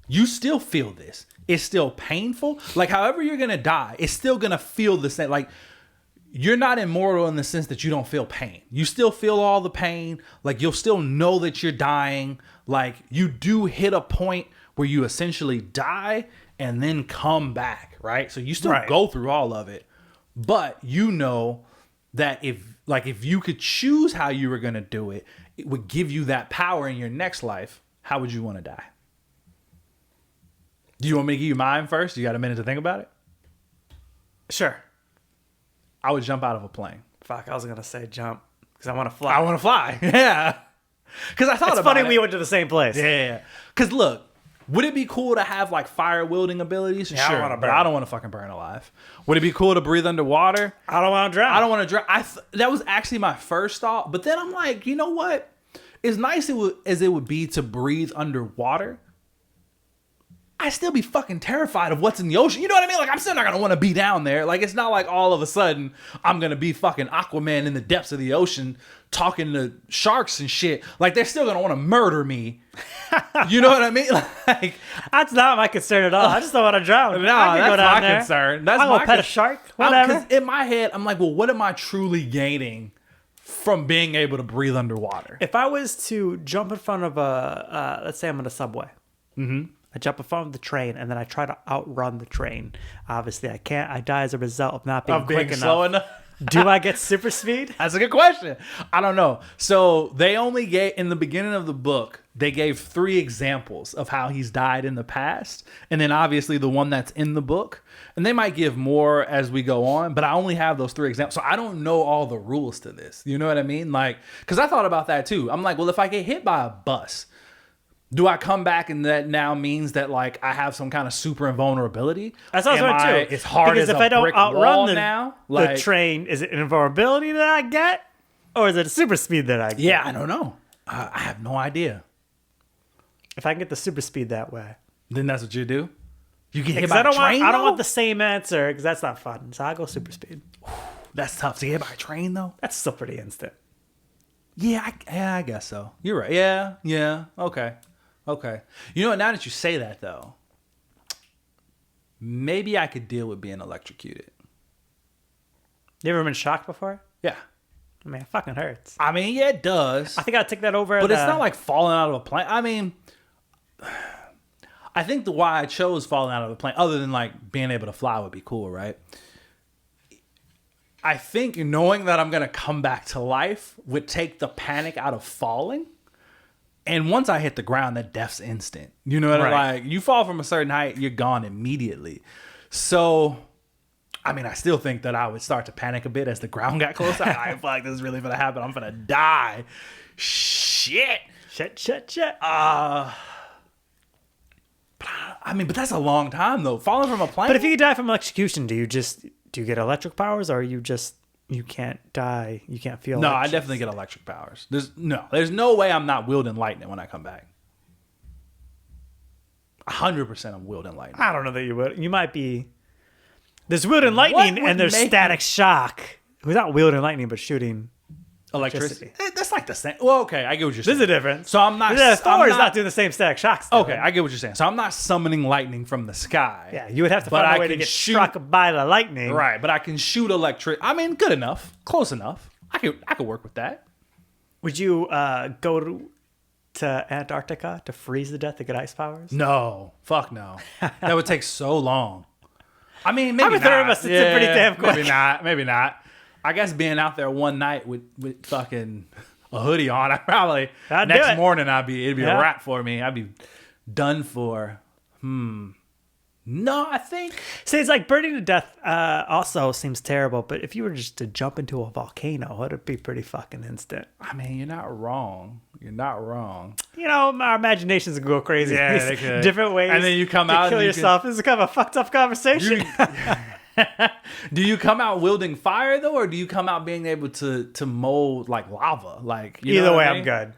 you still feel this. It's still painful. Like however you're going to die, it's still going to feel the same. Like, you're not immortal in the sense that you don't feel pain. You still feel all the pain. Like, you'll still know that you're dying. Like, you do hit a point where you essentially die and then come back, right? So you still go through all of it. But you know that if you could choose how you were going to do it, it would give you that power in your next life. How would you want to die? Do you want me to give you mine first? You got a minute to think about it? Sure. I would jump out of a plane. Fuck, I was going to say jump, because I want to fly. I want to fly. Yeah. Because I thought it's about funny it. we went to the same place. Yeah. Because look, would it be cool to have like fire wielding abilities? Yeah, sure, but I don't want to fucking burn alive. Would it be cool to breathe underwater? I don't want to drown. I don't want to drown. That was actually my first thought. But then I'm like, you know what? As nice as it would be to breathe underwater, I'd still be fucking terrified of what's in the ocean. You know what I mean? Like, I'm still not going to want to be down there. Like, it's not like all of a sudden I'm going to be fucking Aquaman in the depths of the ocean talking to sharks and shit. Like, they're still going to want to murder me. You know what I mean? Like, that's not my concern at all. I just don't want to drown. No, that's my concern. That's I'm going to pet a shark. Whatever. Because in my head, I'm like, well, what am I truly gaining from being able to breathe underwater? If I was to jump in front of let's say I'm in a subway. Mm-hmm. I jump in front of the train, and then I try to outrun the train. Obviously, I can't. I die as a result of not being quick enough. Slow enough. Do I get super speed? That's a good question. I don't know. So they only gave, in the beginning of the book, they gave 3 examples of how he's died in the past. And then obviously the one that's in the book. And they might give more as we go on, but I only have those 3 examples. So I don't know all the rules to this. You know what I mean? Like, because I thought about that too. I'm like, well, if I get hit by a bus, do I come back and that now means that like I have some kind of super invulnerability? That's what I was right too. It's hard because as if a I don't brick outrun wall the, now. the Like, train, is it an invulnerability that I get, or is it a super speed that I get? yeah, I don't know. I have no idea. If I can get the super speed that way, Then that's what you do. You get hit because by I a don't train. want, I don't though? want the same answer because that's not fun. So I go super speed. That's tough to get hit by a train though. That's still pretty instant. Yeah, I guess so. You're right. Yeah. Okay. You know what? Now that you say that though, maybe I could deal with being electrocuted. You ever been shocked before? Yeah. I mean, it fucking hurts. I mean, yeah, it does. I think I'd take that over. But it's not like falling out of a plane. I mean, I think the why I chose falling out of a plane, other than like being able to fly, would be cool, right? I think knowing that I'm gonna come back to life would take the panic out of falling. And once I hit the ground, that death's instant. You know what I mean? Right. Like, you fall from a certain height, you're gone immediately. So, I mean, I still think that I would start to panic a bit as the ground got closer. I feel like this is really gonna happen. I'm gonna die. Shit. I mean, but that's a long time though. Falling from a plane. But if you die from electrocution, do you get electric powers, or you can't die? You can't feel. No, I definitely get electric powers. There's no way I'm not wielding lightning when I come back. 100% I'm wielding lightning. I don't know that you would. You might be. There's wielding lightning would and there's make static shock. We're not wielding lightning, but shooting. Electricity. That's like the same. Well, okay, I get what you're saying. There's a difference. So I'm not. Thor is not doing the same static shocks. Okay, I get what you're saying. So I'm not summoning lightning from the sky. Yeah, you would have to But find I a way to can get shoot- struck by the lightning. Right, but I can shoot electric. I mean, good enough, close enough. I could work with that. Would you go to Antarctica to freeze to death to get ice powers? No, fuck no. That would take so long. I mean, maybe I'm a not. thermos, it's pretty damn quick. Maybe not. I guess being out there one night with fucking a hoodie on, I probably I'd do next it. morning it'd be Yeah. a wrap for me. I'd be done for. No, I think See, it's like burning to death also seems terrible, but if you were just to jump into a volcano, it'd be pretty fucking instant. I mean, you're not wrong. You're not wrong. You know, our imaginations can go crazy. Yeah, in they these could. different ways. And then you come to out kill and you yourself. This is kind of a fucked up conversation. Do you come out wielding fire though, or do you come out being able to mold like lava? Like you know Either what way, I I'm mean? good.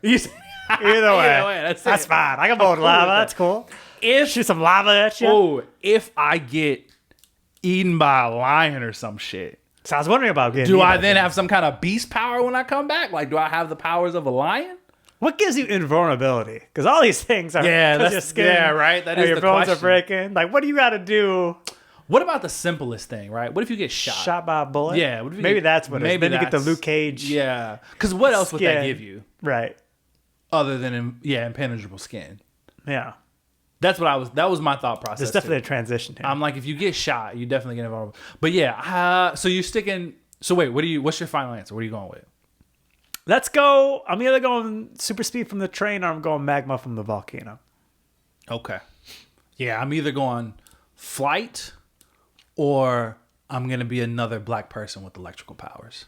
Either way. that's That's it. fine. I can mold lava. That's cool. If Shoot some lava at you. oh, if I get eaten by a lion or some shit, So I was wondering about getting. do I eaten. then have some kind of beast power when I come back? Like, do I have the powers of a lion? What gives you invulnerability? Because all these things are. Yeah, 'cause that's your skin, yeah, right. That or is your the bones question. are breaking. Like, what do you got to do? What about the simplest thing, right? What if you get shot? Shot by a bullet? Yeah. What if you Maybe get- that's what it is. maybe Then you get the that's- Luke Cage. Yeah. Because what else would that Skin. give you Right. other than impenetrable skin? Yeah. That was my thought process. There's definitely a transition here. I'm like, if you get shot, you definitely get invulnerable. But yeah, so you're sticking. So wait, what's your final answer? What are you going with? Let's go. I'm either going super speed from the train or I'm going magma from the volcano. Okay. Yeah, I'm either going flight or I'm going to be another black person with electrical powers.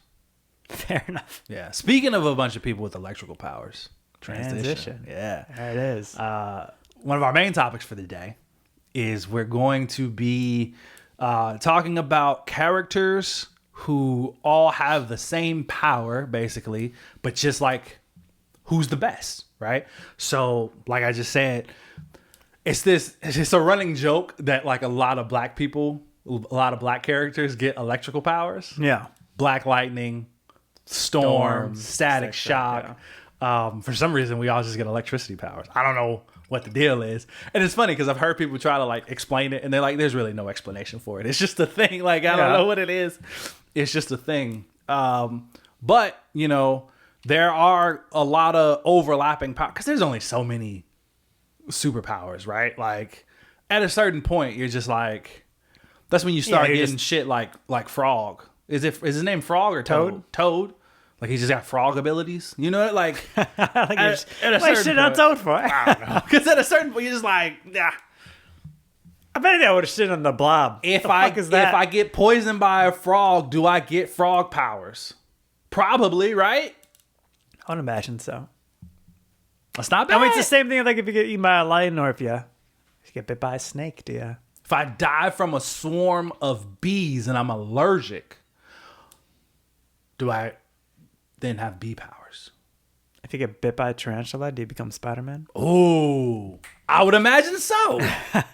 Fair enough. Yeah. Speaking of a bunch of people with electrical powers. Transition. Yeah. There it is. One of our main topics for the day is we're going to be talking about characters who all have the same power, basically, but just like who's the best, right? So, like I just said, it's a running joke that like a lot of black characters get electrical powers. Yeah. Black lightning, storm, static static shock. shock, For some reason, we all just get electricity powers. I don't know what the deal is. And it's funny because I've heard people try to like explain it and they're like, there's really no explanation for it. It's just a thing. Like, I don't know what it is. It's just a thing. But, you know, there are a lot of overlapping powers because there's only so many superpowers, right? Like, at a certain point, you're just like, that's when you start you're getting just- shit like Frog. Is his name Frog or Toad? Toad. Like he's just got frog abilities. You know, like Wait, shit on Toad for? I don't know. Because at a certain point, you're just like, nah. I bet I would have shit on the Blob. If I get poisoned by a frog, do I get frog powers? Probably, right? I would imagine so. That's not bad. I mean, it's the same thing like if you get eaten by a lion or if you get bit by a snake, do you? If I die from a swarm of bees and I'm allergic, do I then have bee powers? If you get bit by a tarantula, do you become Spider-Man? Oh, I would imagine so.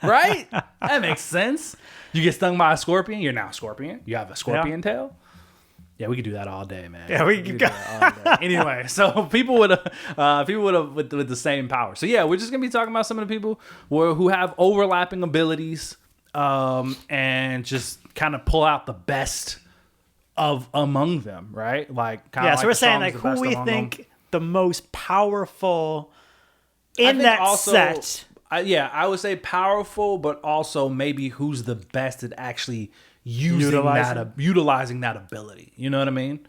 Right? That makes sense. You get stung by a scorpion, you're now a scorpion. You have a scorpion tail. Yeah, we could do that all day, man. Yeah, we could go. Anyway, so people would have with the same power. So yeah, we're just gonna be talking about some of the people who have overlapping abilities, and just kind of pull out the best of among them, right? Like, kind of so we're saying like who we think the most powerful in that set. I would say powerful, but also maybe who's the best at actually utilizing that ability. You know what I mean?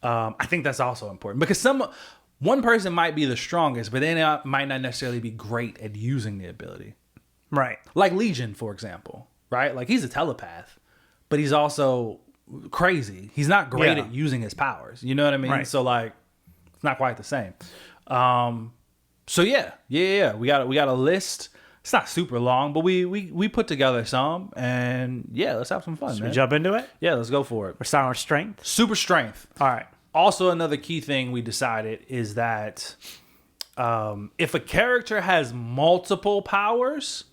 I think that's also important because one person might be the strongest, but they might not necessarily be great at using the ability. Right. Like Legion, for example, right? Like he's a telepath, but he's also crazy. He's not great at using his powers. You know what I mean? Right. So like, it's not quite the same. So yeah. We got a list. It's not super long, but we put together some, and yeah, let's have some fun. Should man. we jump into it? Yeah, let's go for it. We're starting with strength. Super strength. All right. Also, another key thing we decided is that if a character has multiple powers,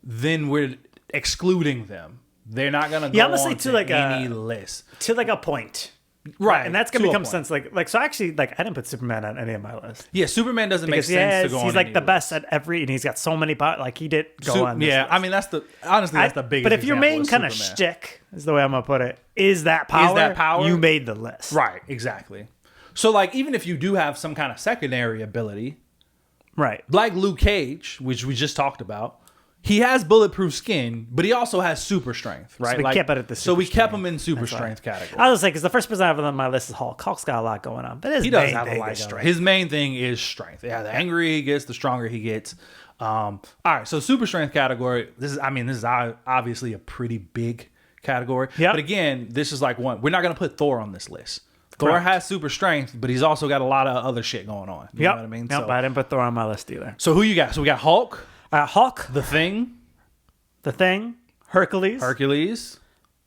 then we're excluding them. They're not gonna go on to like any list to like a point. Right, and that's gonna become sense. Like so, actually, like I didn't put Superman on any of my list. Yeah, Superman doesn't make sense to go on. He's like the best at every, and he's got so many powers. Like he did go on. Yeah, list. I mean that's the biggest. But if your main kind of shtick is the way I'm gonna put it, is that power? You made the list, right? Exactly. So like, even if you do have some kind of secondary ability, right? Like Luke Cage, which we just talked about. He has bulletproof skin, but he also has super strength, right? So we kept him in super strength category. I was like, because the first person I have on my list is Hulk. Hulk's got a lot going on, but he does have a lot of strength. His main thing is strength. Yeah, the angrier he gets, the stronger he gets. All right, so super strength category. This is obviously a pretty big category. Yeah. But again, this is like one. We're not going to put Thor on this list. Thor has super strength, but he's also got a lot of other shit going on. You know what I mean? Yep, I didn't put Thor on my list either. So who you got? So we got Hulk. Hulk. The Thing. Hercules.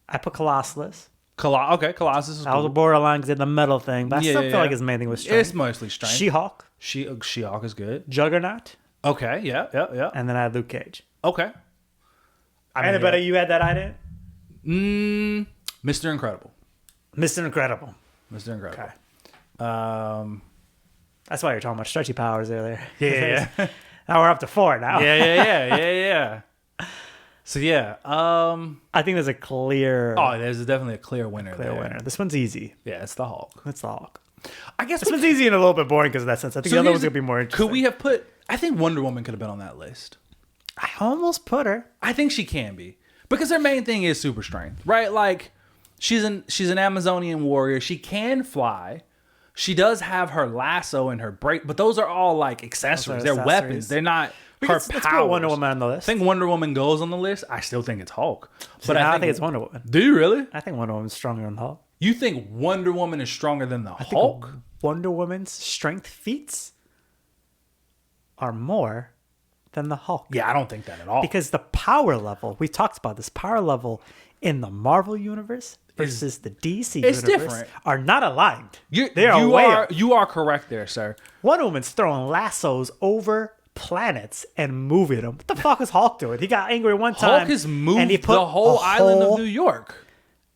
I put Colossus. Colossus is I was borderline because in the metal thing, but I still feel like his main thing was strength. It's mostly strength. She-Hulk. She-Hulk is good. Juggernaut. Okay, yeah. And then I had Luke Cage. Okay. Anybody you had that I didn't? Mr. Incredible. Mr. Incredible. Okay. That's why you're talking about stretchy powers earlier. Yeah. Now we're up to 4 now. Yeah. So yeah, I think there's a clear. Oh, there's definitely a clear winner. Winner. This one's easy. Yeah, it's the Hulk. I guess this one's easy and a little bit boring because of that sense. I think the other one's gonna be more interesting. Could we have put? I think Wonder Woman could have been on that list. I almost put her. I think she can be because her main thing is super strength, right? Like she's an Amazonian warrior. She can fly. She does have her lasso and her break, but those are all like accessories. They're weapons. They're not her powers. Let's put Wonder Woman on the list. I think Wonder Woman goes on the list. I still think it's Hulk. But I think it's Wonder Woman. Do you really? I think Wonder Woman's stronger than the Hulk. You think Wonder Woman is stronger than the Hulk? Wonder Woman's strength feats are more than the Hulk. Yeah, I don't think that at all. Because the power level, we talked about this power level in the Marvel universe versus the DC universe different. Are not aligned. You are correct there, sir. Wonder Woman's throwing lassos over planets and moving them. What the fuck is Hulk doing? He got angry one time. Hulk has moved the whole island of New York.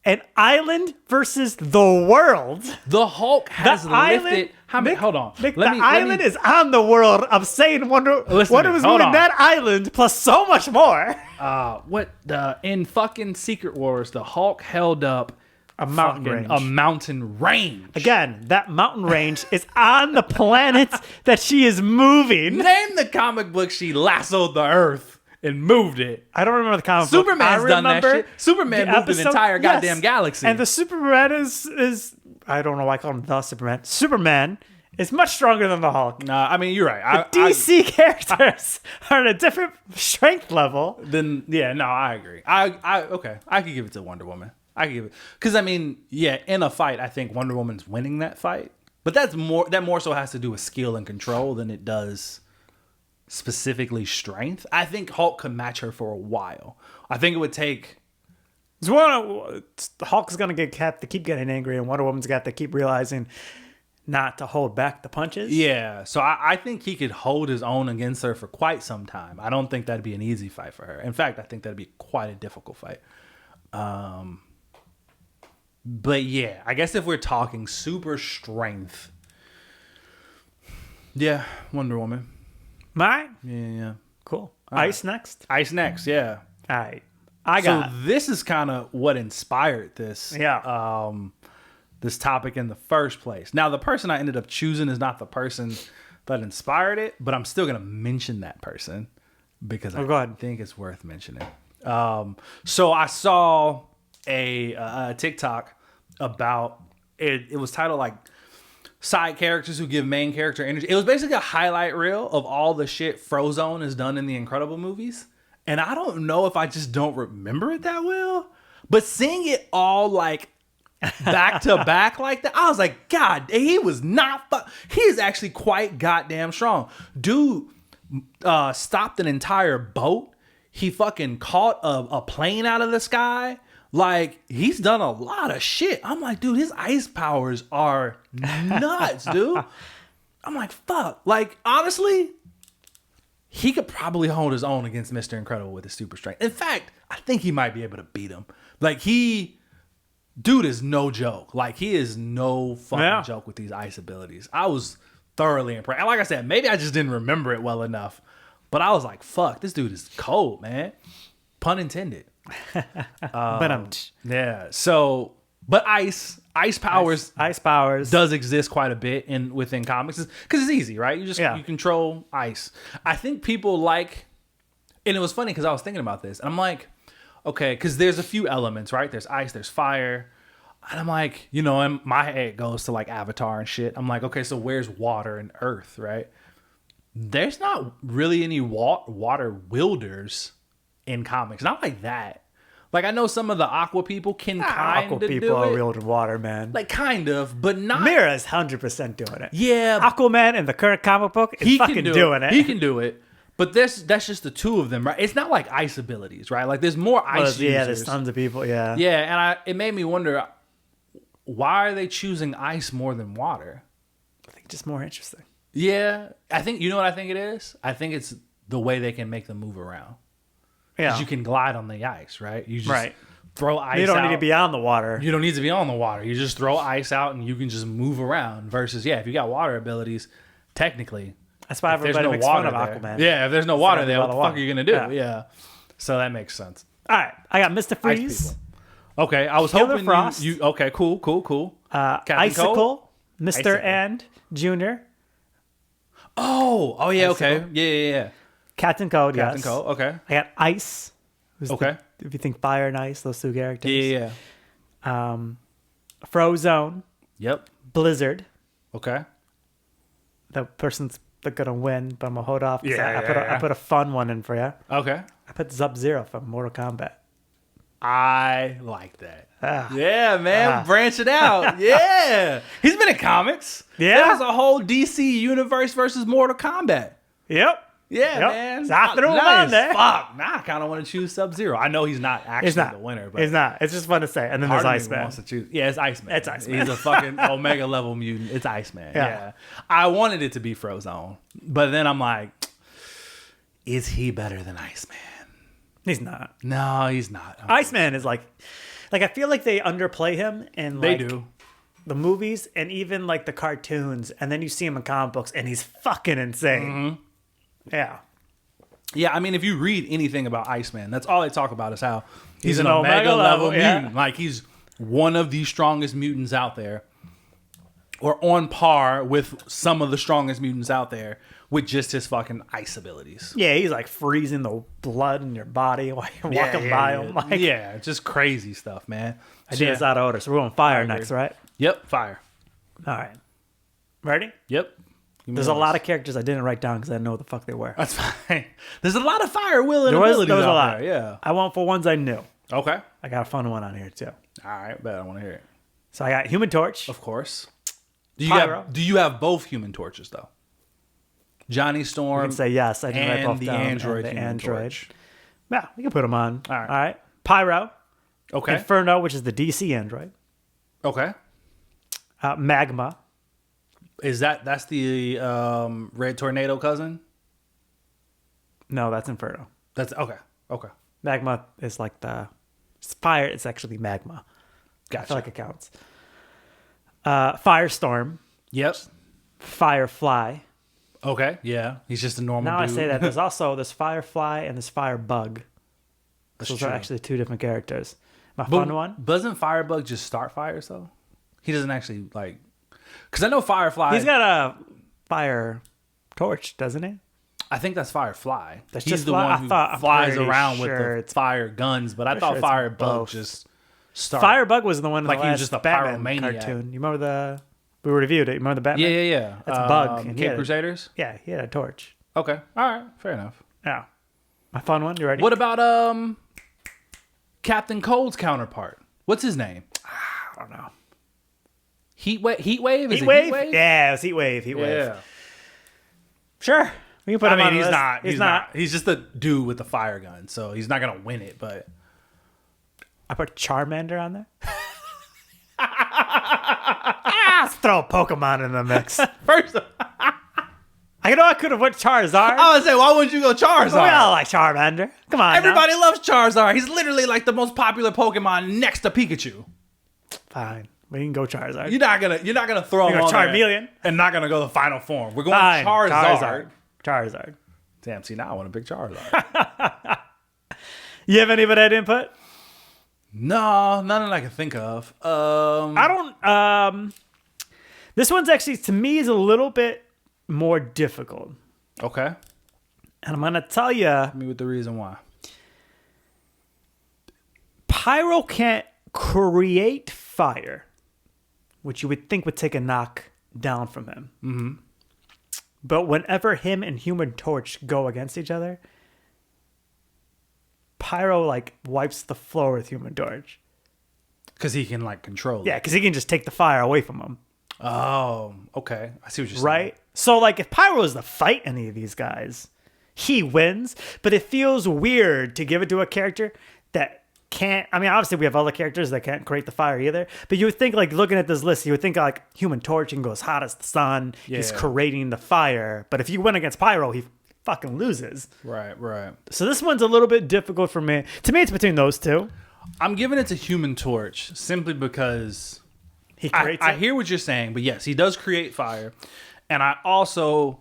An island versus the world. The Hulk has lifted. Hold on. The island is on the world. I'm saying Wonder Woman's moving that island plus so much more. In fucking Secret Wars, the Hulk held up a mountain range. Again, that mountain range is on the planet that she is moving. Name the comic book she lassoed the Earth and moved it. I don't remember the comic book. Superman's done that shit. Superman moved an entire goddamn yes. galaxy. And the Superman is I don't know why I call him the Superman. Superman is much stronger than the Hulk. Nah, I mean, you're right. DC characters are at a different strength level. Then yeah, no, I agree. Okay, I could give it to Wonder Woman. I could give it because I mean, yeah, in a fight, I think Wonder Woman's winning that fight. But that more so has to do with skill and control than it does specifically strength. I think Hulk could match her for a while. I think it would take. The Hulk's gonna have to keep getting angry, and Wonder Woman's got to keep realizing not to hold back the punches. Yeah, so I think he could hold his own against her for quite some time. I don't think that'd be an easy fight for her. In fact, I think that'd be quite a difficult fight. But yeah, I guess if we're talking super strength, yeah, Wonder Woman. Mine? Yeah. Cool. Right. Ice next? Ice next, yeah. All right. I got So this is kind of what inspired this. Yeah. This topic in the first place. Now, the person I ended up choosing is not the person that inspired it, but I'm still going to mention that person because go ahead. think it's worth mentioning. So I saw a TikTok about it. It was titled like side characters who give main character energy. It was basically a highlight reel of all the shit Frozone has done in the Incredible movies. And I don't know if I just don't remember it that well, but seeing it all like back to back like that, I was like, God, he was not. He is actually quite goddamn strong. Dude stopped an entire boat. He fucking caught a plane out of the sky. Like, he's done a lot of shit. I'm like, dude, his ice powers are nuts, dude. I'm like, fuck. Like, honestly, he could probably hold his own against Mr. Incredible with his super strength. In fact, I think he might be able to beat him. Like, dude is no joke. Like, he is no fucking joke with these ice abilities. I was thoroughly impressed. And like I said, maybe I just didn't remember it well enough. But I was like, fuck, this dude is cold, man. Pun intended. Yeah. So, but ice powers does exist quite a bit within comics because it's easy, right? You control ice. I think people like, and it was funny because I was thinking about this, and I'm like, okay, because there's a few elements, right? There's ice, there's fire, and I'm like, and my head goes to like Avatar and shit. I'm like, okay, so where's water and earth, right? There's not really any water wielders in comics, not like that. Like, I know some of the Aqua people can kind of do it. Aqua people are wielding water, man. Like, kind of, but not. Mira's 100% doing it. Yeah. Aquaman in the current comic book is fucking doing it. He can do it. But that's just the two of them, right? It's not like ice abilities, right? Like, there's more ice users. Yeah, there's tons of people, yeah. Yeah, and it made me wonder, why are they choosing ice more than water? I think it's just more interesting. Yeah. I think, you know what I think it is? I think it's the way they can make them move around. Yeah. Because you can glide on the ice, right? You just throw ice out. You don't need to be on the water. You don't need to be on the water. You just throw ice out and you can just move around. Versus, if you got water abilities, technically. That's why everybody makes fun of Aquaman. Yeah, if there's no water there, what the fuck are you going to do? Yeah. So that makes sense. All right. I got Mr. Freeze. Okay. I was hoping Frost. you. Okay, cool. Icicle. Cole? Mr. And Junior. Oh, yeah, okay. Yeah. Captain Cold, Captain Cold, okay. I got Ice. Okay. If you think fire and ice, those two characters. Yeah. Frozone. Yep. Blizzard. Okay. The person's gonna win, but I'm gonna hold off. Yeah, I put a fun one in for you. Okay. I put Sub-Zero from Mortal Kombat. I like that. Yeah, man. Branch it out. Yeah. He's been in comics. Yeah. There was a whole DC universe versus Mortal Kombat. Yep. Yeah, man. So I threw him on there. Fuck. Now I kind of want to choose Sub-Zero. I know he's not actually the winner, but it's not. It's just fun to say. And then there's Iceman. Wants to choose. Yeah, it's Iceman. It's Iceman. He's a fucking Omega level mutant. It's Iceman. Yeah. I wanted it to be Frozone, but then I'm like, is he better than Iceman? He's not. No, he's not. Iceman is like I feel like they underplay him in they do the movies and even like the cartoons, and then you see him in comic books, and he's fucking insane. Mm-hmm. Yeah. Yeah, I mean, if you read anything about Iceman, that's all they talk about is how he's an Omega level mutant. Like, he's one of the strongest mutants out there, or on par with some of the strongest mutants out there, with just his fucking ice abilities. Yeah, he's like freezing the blood in your body while you're walking by him. Like, yeah, just crazy stuff, man. ideas out of order. So we're going fire next, right? Yep, fire. All right. Ready? Yep. There's a lot of characters I didn't write down because I didn't know what the fuck they were. That's fine. There's a lot of fire, will, and There was abilities a out lot. there. Yeah. I went for ones I knew. Okay. I got a fun one on here too. All right, bet I want to hear it. So I got Human Torch. Of course. Pyro. Do you have both Human Torches though? Johnny Storm. You can say yes. I didn't write and both the down. Android And the Human Android. Torch. Yeah, we can put them on. All right. All right. Pyro. Okay. Inferno, which is the DC Android. Okay. Magma. That's the Red Tornado cousin? No, that's Inferno. That's okay. Okay. Magma is like it's fire. It's actually magma. Gotcha. I feel like it counts. Firestorm. Yep. Firefly. Okay. Yeah. He's just a normal Now dude. I say that there's also this Firefly and this Firebug. That's Those true. are actually two different characters. My But fun one. Doesn't Firebug just start fires though? He doesn't actually like. Because I know Firefly. He's got a fire torch, doesn't he? I think that's Firefly. That's He's just the fly- one I who thought- I'm flies pretty around sure with the it's- fire guns, but I pretty thought sure it's Firebug both. just started. Firebug was the one in Like the he last was just a Batman pyromaniac. cartoon. You remember we reviewed it. You remember the Batman? Yeah. That's Bug, and he Cape had- Crusaders. Yeah, he had a torch. Okay. All right. Fair enough. Yeah. My fun one. You ready? What about Captain Cold's counterpart? What's his name? I don't know. Heat Wave. Is it Heat Wave? Yeah, it was Heat Wave. Heat Wave. Yeah. Sure. We can put him on the he's list. not. He's not. He's just a dude with a fire gun, so he's not gonna win it. But I put Charmander on there. Let's throw a Pokemon in the mix. first, I know I could have put Charizard. I would say, why wouldn't you go Charizard? We all like Charmander. Come on. Everybody loves Charizard. He's literally like the most popular Pokemon next to Pikachu. Fine. We can go Charizard. You're not gonna throw him You're on gonna there Charmeleon. and not gonna go the final form. We're going Fine. Charizard. Charizard. Damn, see now I want to pick Charizard. You have anybody I didn't put? No, none that I can think of. I don't. This one's actually, to me, is a little bit more difficult. Okay. And I'm going to tell you, Hit me with the reason why. Pyro can't create fire, which you would think would take a knock down from him. Mm-hmm. But whenever him and Human Torch go against each other, Pyro like wipes the floor with Human Torch. Because he can like control it. Yeah, because he can just take the fire away from him. Oh, okay. I see what you're saying. Right? So like if Pyro is to fight any of these guys, he wins. But it feels weird to give it to a character that can't. I mean, obviously we have other characters that can't create the fire either. But you would think, like, looking at this list, you would think like Human Torch can go as hot as the sun. Yeah. He's creating the fire. But if you win against Pyro, he fucking loses. Right. So this one's a little bit difficult for me. To me, it's between those two. I'm giving it to Human Torch simply because He creates I it. hear what you're saying, but yes, he does create fire. And I talked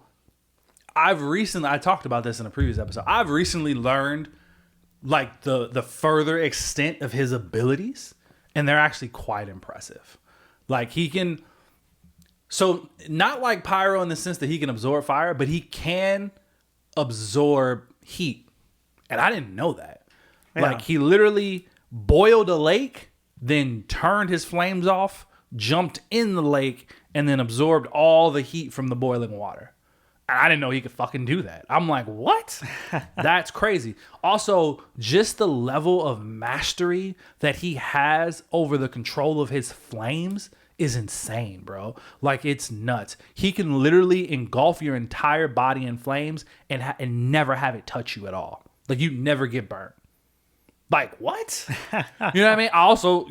about this in a previous episode. I've recently learned like the further extent of his abilities, and they're actually quite impressive. Like he can, so not like Pyro in the sense that he can absorb fire, but he can absorb heat. And I didn't know that. Yeah. Like he literally boiled a lake, then turned his flames off, jumped in the lake, and then absorbed all the heat from the boiling water. And I didn't know he could fucking do that. I'm like, what? That's crazy. Also, just the level of mastery that he has over the control of his flames is insane, bro. Like, it's nuts. He can literally engulf your entire body in flames and never have it touch you at all. Like, you never get burnt. Like, what? You know what I mean? I also,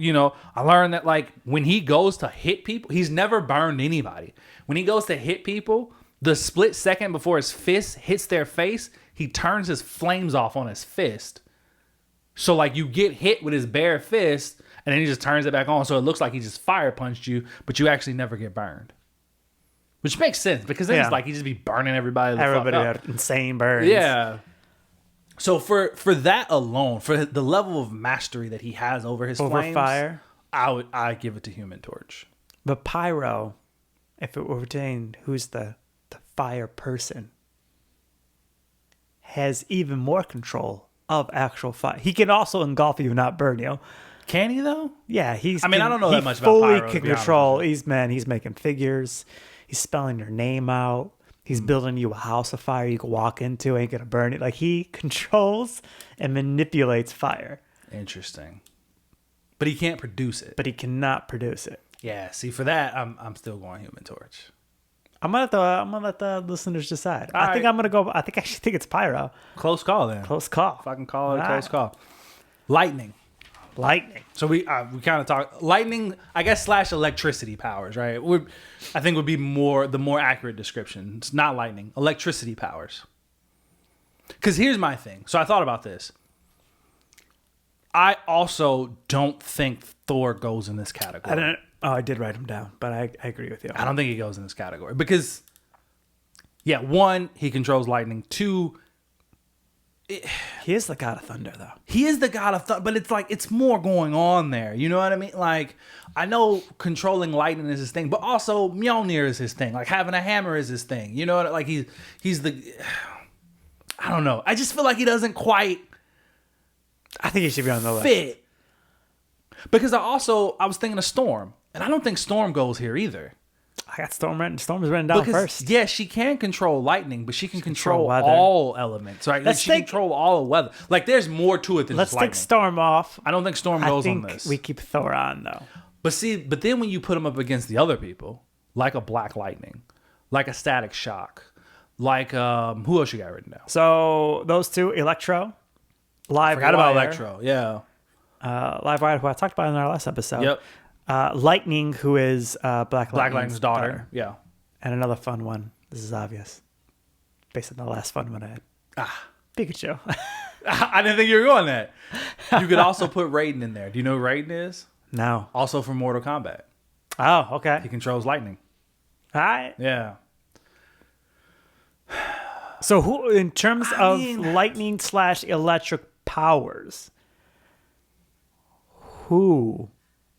I learned that, like, when he goes to hit people, he's never burned anybody. When he goes to hit people, the split second before his fist hits their face, he turns his flames off on his fist. So, like, you get hit with his bare fist, and then he just turns it back on, so it looks like he just fire punched you, but you actually never get burned. Which makes sense, because then it's like he just be burning everybody the Everybody fuck up. had insane burns. Yeah. So for that alone, for the level of mastery that he has over his Over flames, fire. I give it to Human Torch. But Pyro, if it were retained, who's the fire person? has even more control of actual fire. He can also engulf you, not burn you. Can he though? Yeah, I mean, I don't know he that much about fully pyro, to can be honest control. with you. He's making figures. He's spelling your name out. He's Hmm. building you a house of fire you can walk into. Ain't gonna burn it. Like he controls and manipulates fire, Interesting. But he can't produce it. but he cannot produce it. Yeah, see, for that, I'm still going Human Torch. I'm gonna let the listeners decide. All I think right. I'm gonna go. I actually think it's pyro. Close call then. Close call. If I can call it a All close right. call. Lightning. Lightning. So we kind of talk lightning, I guess, / electricity powers, right? I think would be the more accurate description. It's not lightning, electricity powers. Because here's my thing. So I thought about this. I also don't think Thor goes in this category. I don't. Oh, I did write him down, but I agree with you. I don't think he goes in this category because, yeah, 1, he controls lightning. 2, He is the god of thunder, though. he is the god of thunder, but it's like it's more going on there. You know what I mean? Like, I know controlling lightning is his thing, but also Mjolnir is his thing. Like having a hammer is his thing. You know what? Like he's the. I don't know. I just feel like he doesn't quite I think he should be on the list. fit. Because I was thinking of Storm, and I don't think Storm goes here either. I got Storm written. Storm is written down Because first. yeah, she can control lightning, but she can control weather. all elements, right? Let's She think- control all of weather. Like there's more to it than Let's just lightning. take Storm off. I don't think Storm I goes on think this. we keep Thor on though. But then when you put him up against the other people, like a Black Lightning, like a Static Shock, like who else you got written down? So those two, Electro, Live Forgot about Wire, Electro. Yeah. Live Wire, who I talked about in our last episode. Yep. Lightning, who is Black Black Lightning's daughter. Yeah. And another fun one. This is obvious. Based on the last fun one I had. Pikachu. I didn't think you were going that. You could also put Raiden in there. Do you know who Raiden is? No. Also from Mortal Kombat. Oh, He okay. controls lightning. All right. Yeah. So who, in terms I of mean- lightning / electric powers, who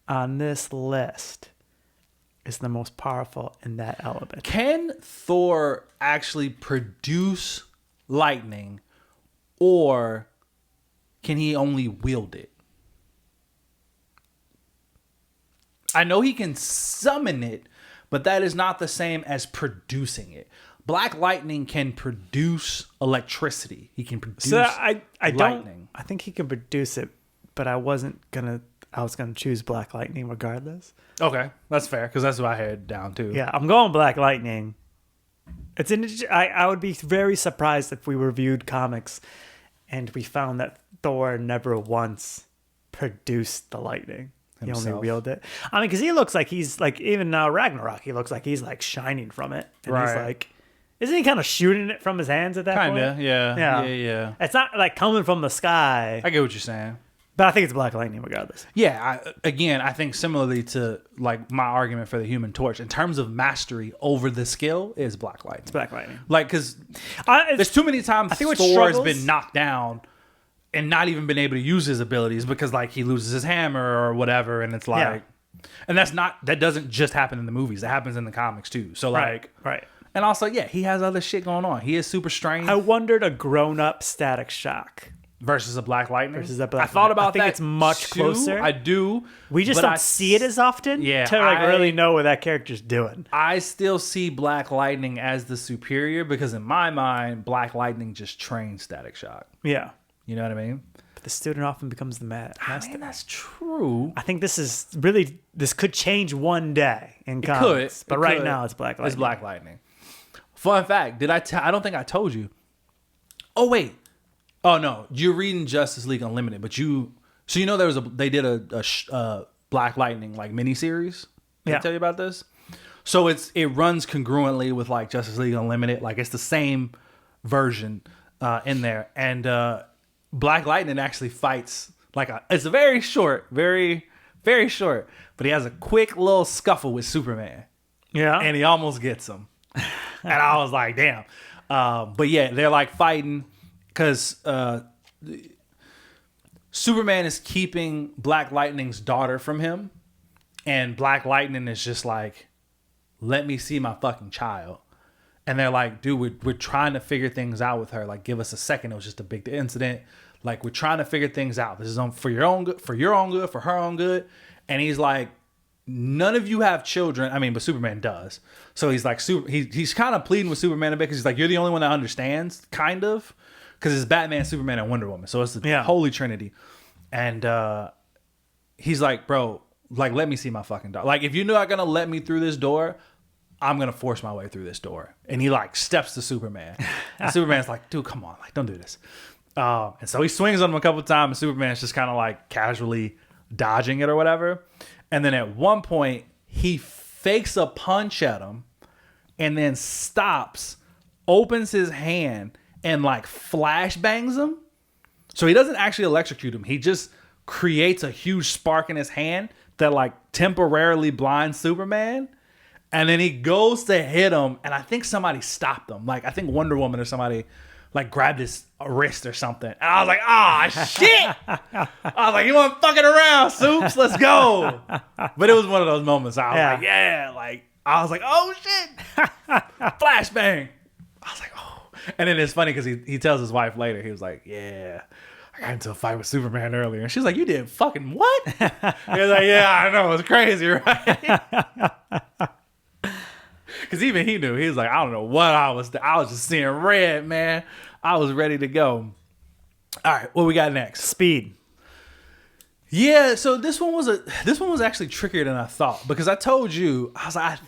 on this list is the most powerful in that element? Can Thor actually produce lightning, or can he only wield it? I know he can summon it, but that is not the same as producing it. Black Lightning can produce electricity. He can produce So I don't. lightning. I think he can produce it, but I was gonna choose Black Lightning regardless. Okay, that's fair because that's what I had down too. Yeah, I'm going Black Lightning. I would be very surprised if we reviewed comics and we found that Thor never once produced the lightning. He only Himself. wielded it. I mean, because he looks like he's like, even now Ragnarok, he looks like he's like shining from it. And he's Right. like, isn't he kind of shooting it from his hands at that point? Kinda, yeah. Yeah. It's not like coming from the sky, I get what you're saying. but I think it's Black Lightning regardless. Yeah, I think similarly to like my argument for the Human Torch, in terms of mastery over the skill, is Black Lightning. It's Black Lightning. Like, because It's- there's too many times think what Thor has struggles- been knocked down and not even been able to use his abilities because like he loses his hammer or whatever, and it's like, and that doesn't just happen in the movies. That happens in the comics too. So like, right. and also yeah, he has other shit going on. He is super strength I wondered a grown-up Static Shock. versus a Black Lightning. Versus a Black I thought Lightning. about I think that. it's much too. closer. I do. We just but don't see it as often Yeah, to like I- really know what that character's doing. I still see Black Lightning as the superior because in my mind, Black Lightning just trains Static Shock. Yeah. You know what I mean? But the student often becomes the I master. mean, that's true. I think this could change one day in comics. But right now it's Black Lightning. It's Black Lightning. Fun fact, I don't think I told you. Oh, wait. Oh, no. You're reading Justice League Unlimited, but so you know they did a Black Lightning like miniseries? Did I Yeah. tell you about this? So it runs congruently with like Justice League Unlimited. Like it's the same version in there. And Black Lightning actually fights it's very short, very, very short, but he has a quick little scuffle with Superman. Yeah. And he almost gets him. And I was like, damn. But yeah, they're like fighting because Superman is keeping Black Lightning's daughter from him. And Black Lightning is just like, let me see my fucking child. And they're like, dude, we're trying to figure things out with her. Like, give us a second. It was just a big incident. Like, we're trying to figure things out. This is for your own good, for her own good. And he's like, none of you have children. I mean, but Superman does. So he's like, he's kind of pleading with Superman a bit because he's like, you're the only one that understands, kind of. Because it's Batman, Superman, and Wonder Woman. So it's the Holy Trinity. And he's like, bro, like, let me see my fucking dog. Like, if you're not going to let me through this door, I'm going to force my way through this door. And he, like, steps to Superman. And Superman's like, dude, come on. Like, don't do this. And so he swings on him a couple of times. And Superman's just kind of, like, casually dodging it or whatever. And then at one point, he fakes a punch at him and then stops, opens his hand, and, like, flashbangs him. So he doesn't actually electrocute him. He just creates a huge spark in his hand that, like, temporarily blinds Superman. And then he goes to hit him, and I think somebody stopped him. Like, I think Wonder Woman or somebody, like, grabbed his wrist or something. And I was like, shit! I was like, you want fucking around, Soups? Let's go! But it was one of those moments. I was like, yeah. Like, I was like, oh, shit! Flashbang! I was like, oh. And then it's funny because he tells his wife later, he was like, yeah, I got into a fight with Superman earlier. And she's like, you did fucking what? He was like, yeah, I know. It's crazy, right? Because even he knew. He was like, I don't know what I was just seeing red, man. I was ready to go. All right, what we got next? Speed. Yeah, so this one was actually trickier than I thought. Because I told you, I was like,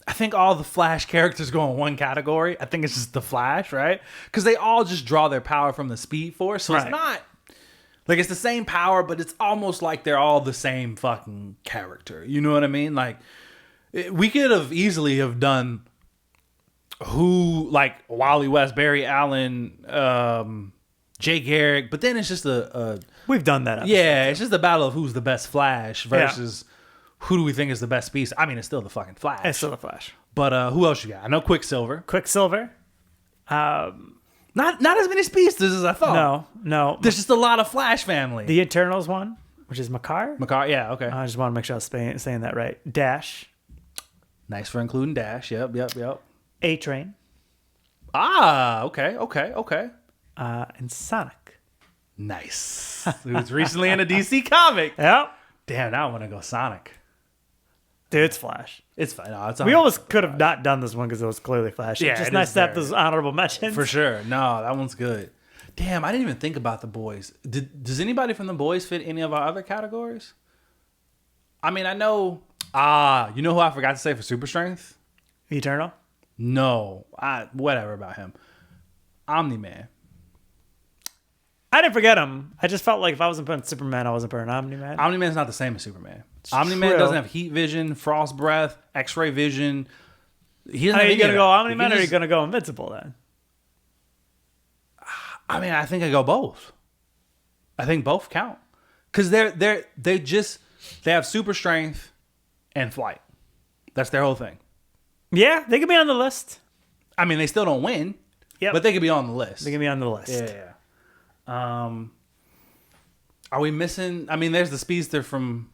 I think all the Flash characters go in one category. I think it's just the Flash, right? Because they all just draw their power from the Speed Force. So It's not... Like, it's the same power, but it's almost like they're all the same fucking character. You know what I mean? Like... We could have easily have done like Wally West, Barry Allen, Jay Garrick, but then it's just we've done that. Yeah, it's just a battle of who's the best Flash versus who do we think is the best piece. I mean, it's still the fucking Flash. It's still the Flash. But who else you got? I know Quicksilver. Not as many speedsters as I thought. No. There's just a lot of Flash family. The Eternals one, which is Makar. Yeah, okay. I just want to make sure I was saying that right. Dash. Nice for including Dash. Yep. A-Train. Okay. And Sonic. Nice. Who's recently in a DC comic. Yep. Damn, now I want to go Sonic. Dude, it's Flash. It's fine. No, we almost could have not done this one because it was clearly Flash. Yeah, it's just nice to have those honorable mentions. For sure. No, that one's good. Damn, I didn't even think about the boys. Does anybody from the boys fit any of our other categories? I mean, I know... you know who I forgot to say for super strength? Eternal? No. Whatever about him. Omni-Man. I didn't forget him. I just felt like if I wasn't putting Superman, I wasn't putting Omni-Man. Omni-Man's not the same as Superman. Omni-Man doesn't have heat vision, frost breath, X-ray vision. He doesn't are you going to go Omni-Man or are you just... going to go Invincible then? I mean, I think I go both. I think both count. Because they have super strength and flight. That's their whole thing. Yeah, they could be on the list. I mean, they still don't win. Yeah, but they could be on the list. They can be on the list. Yeah. Are we missing? I mean, there's the speedster from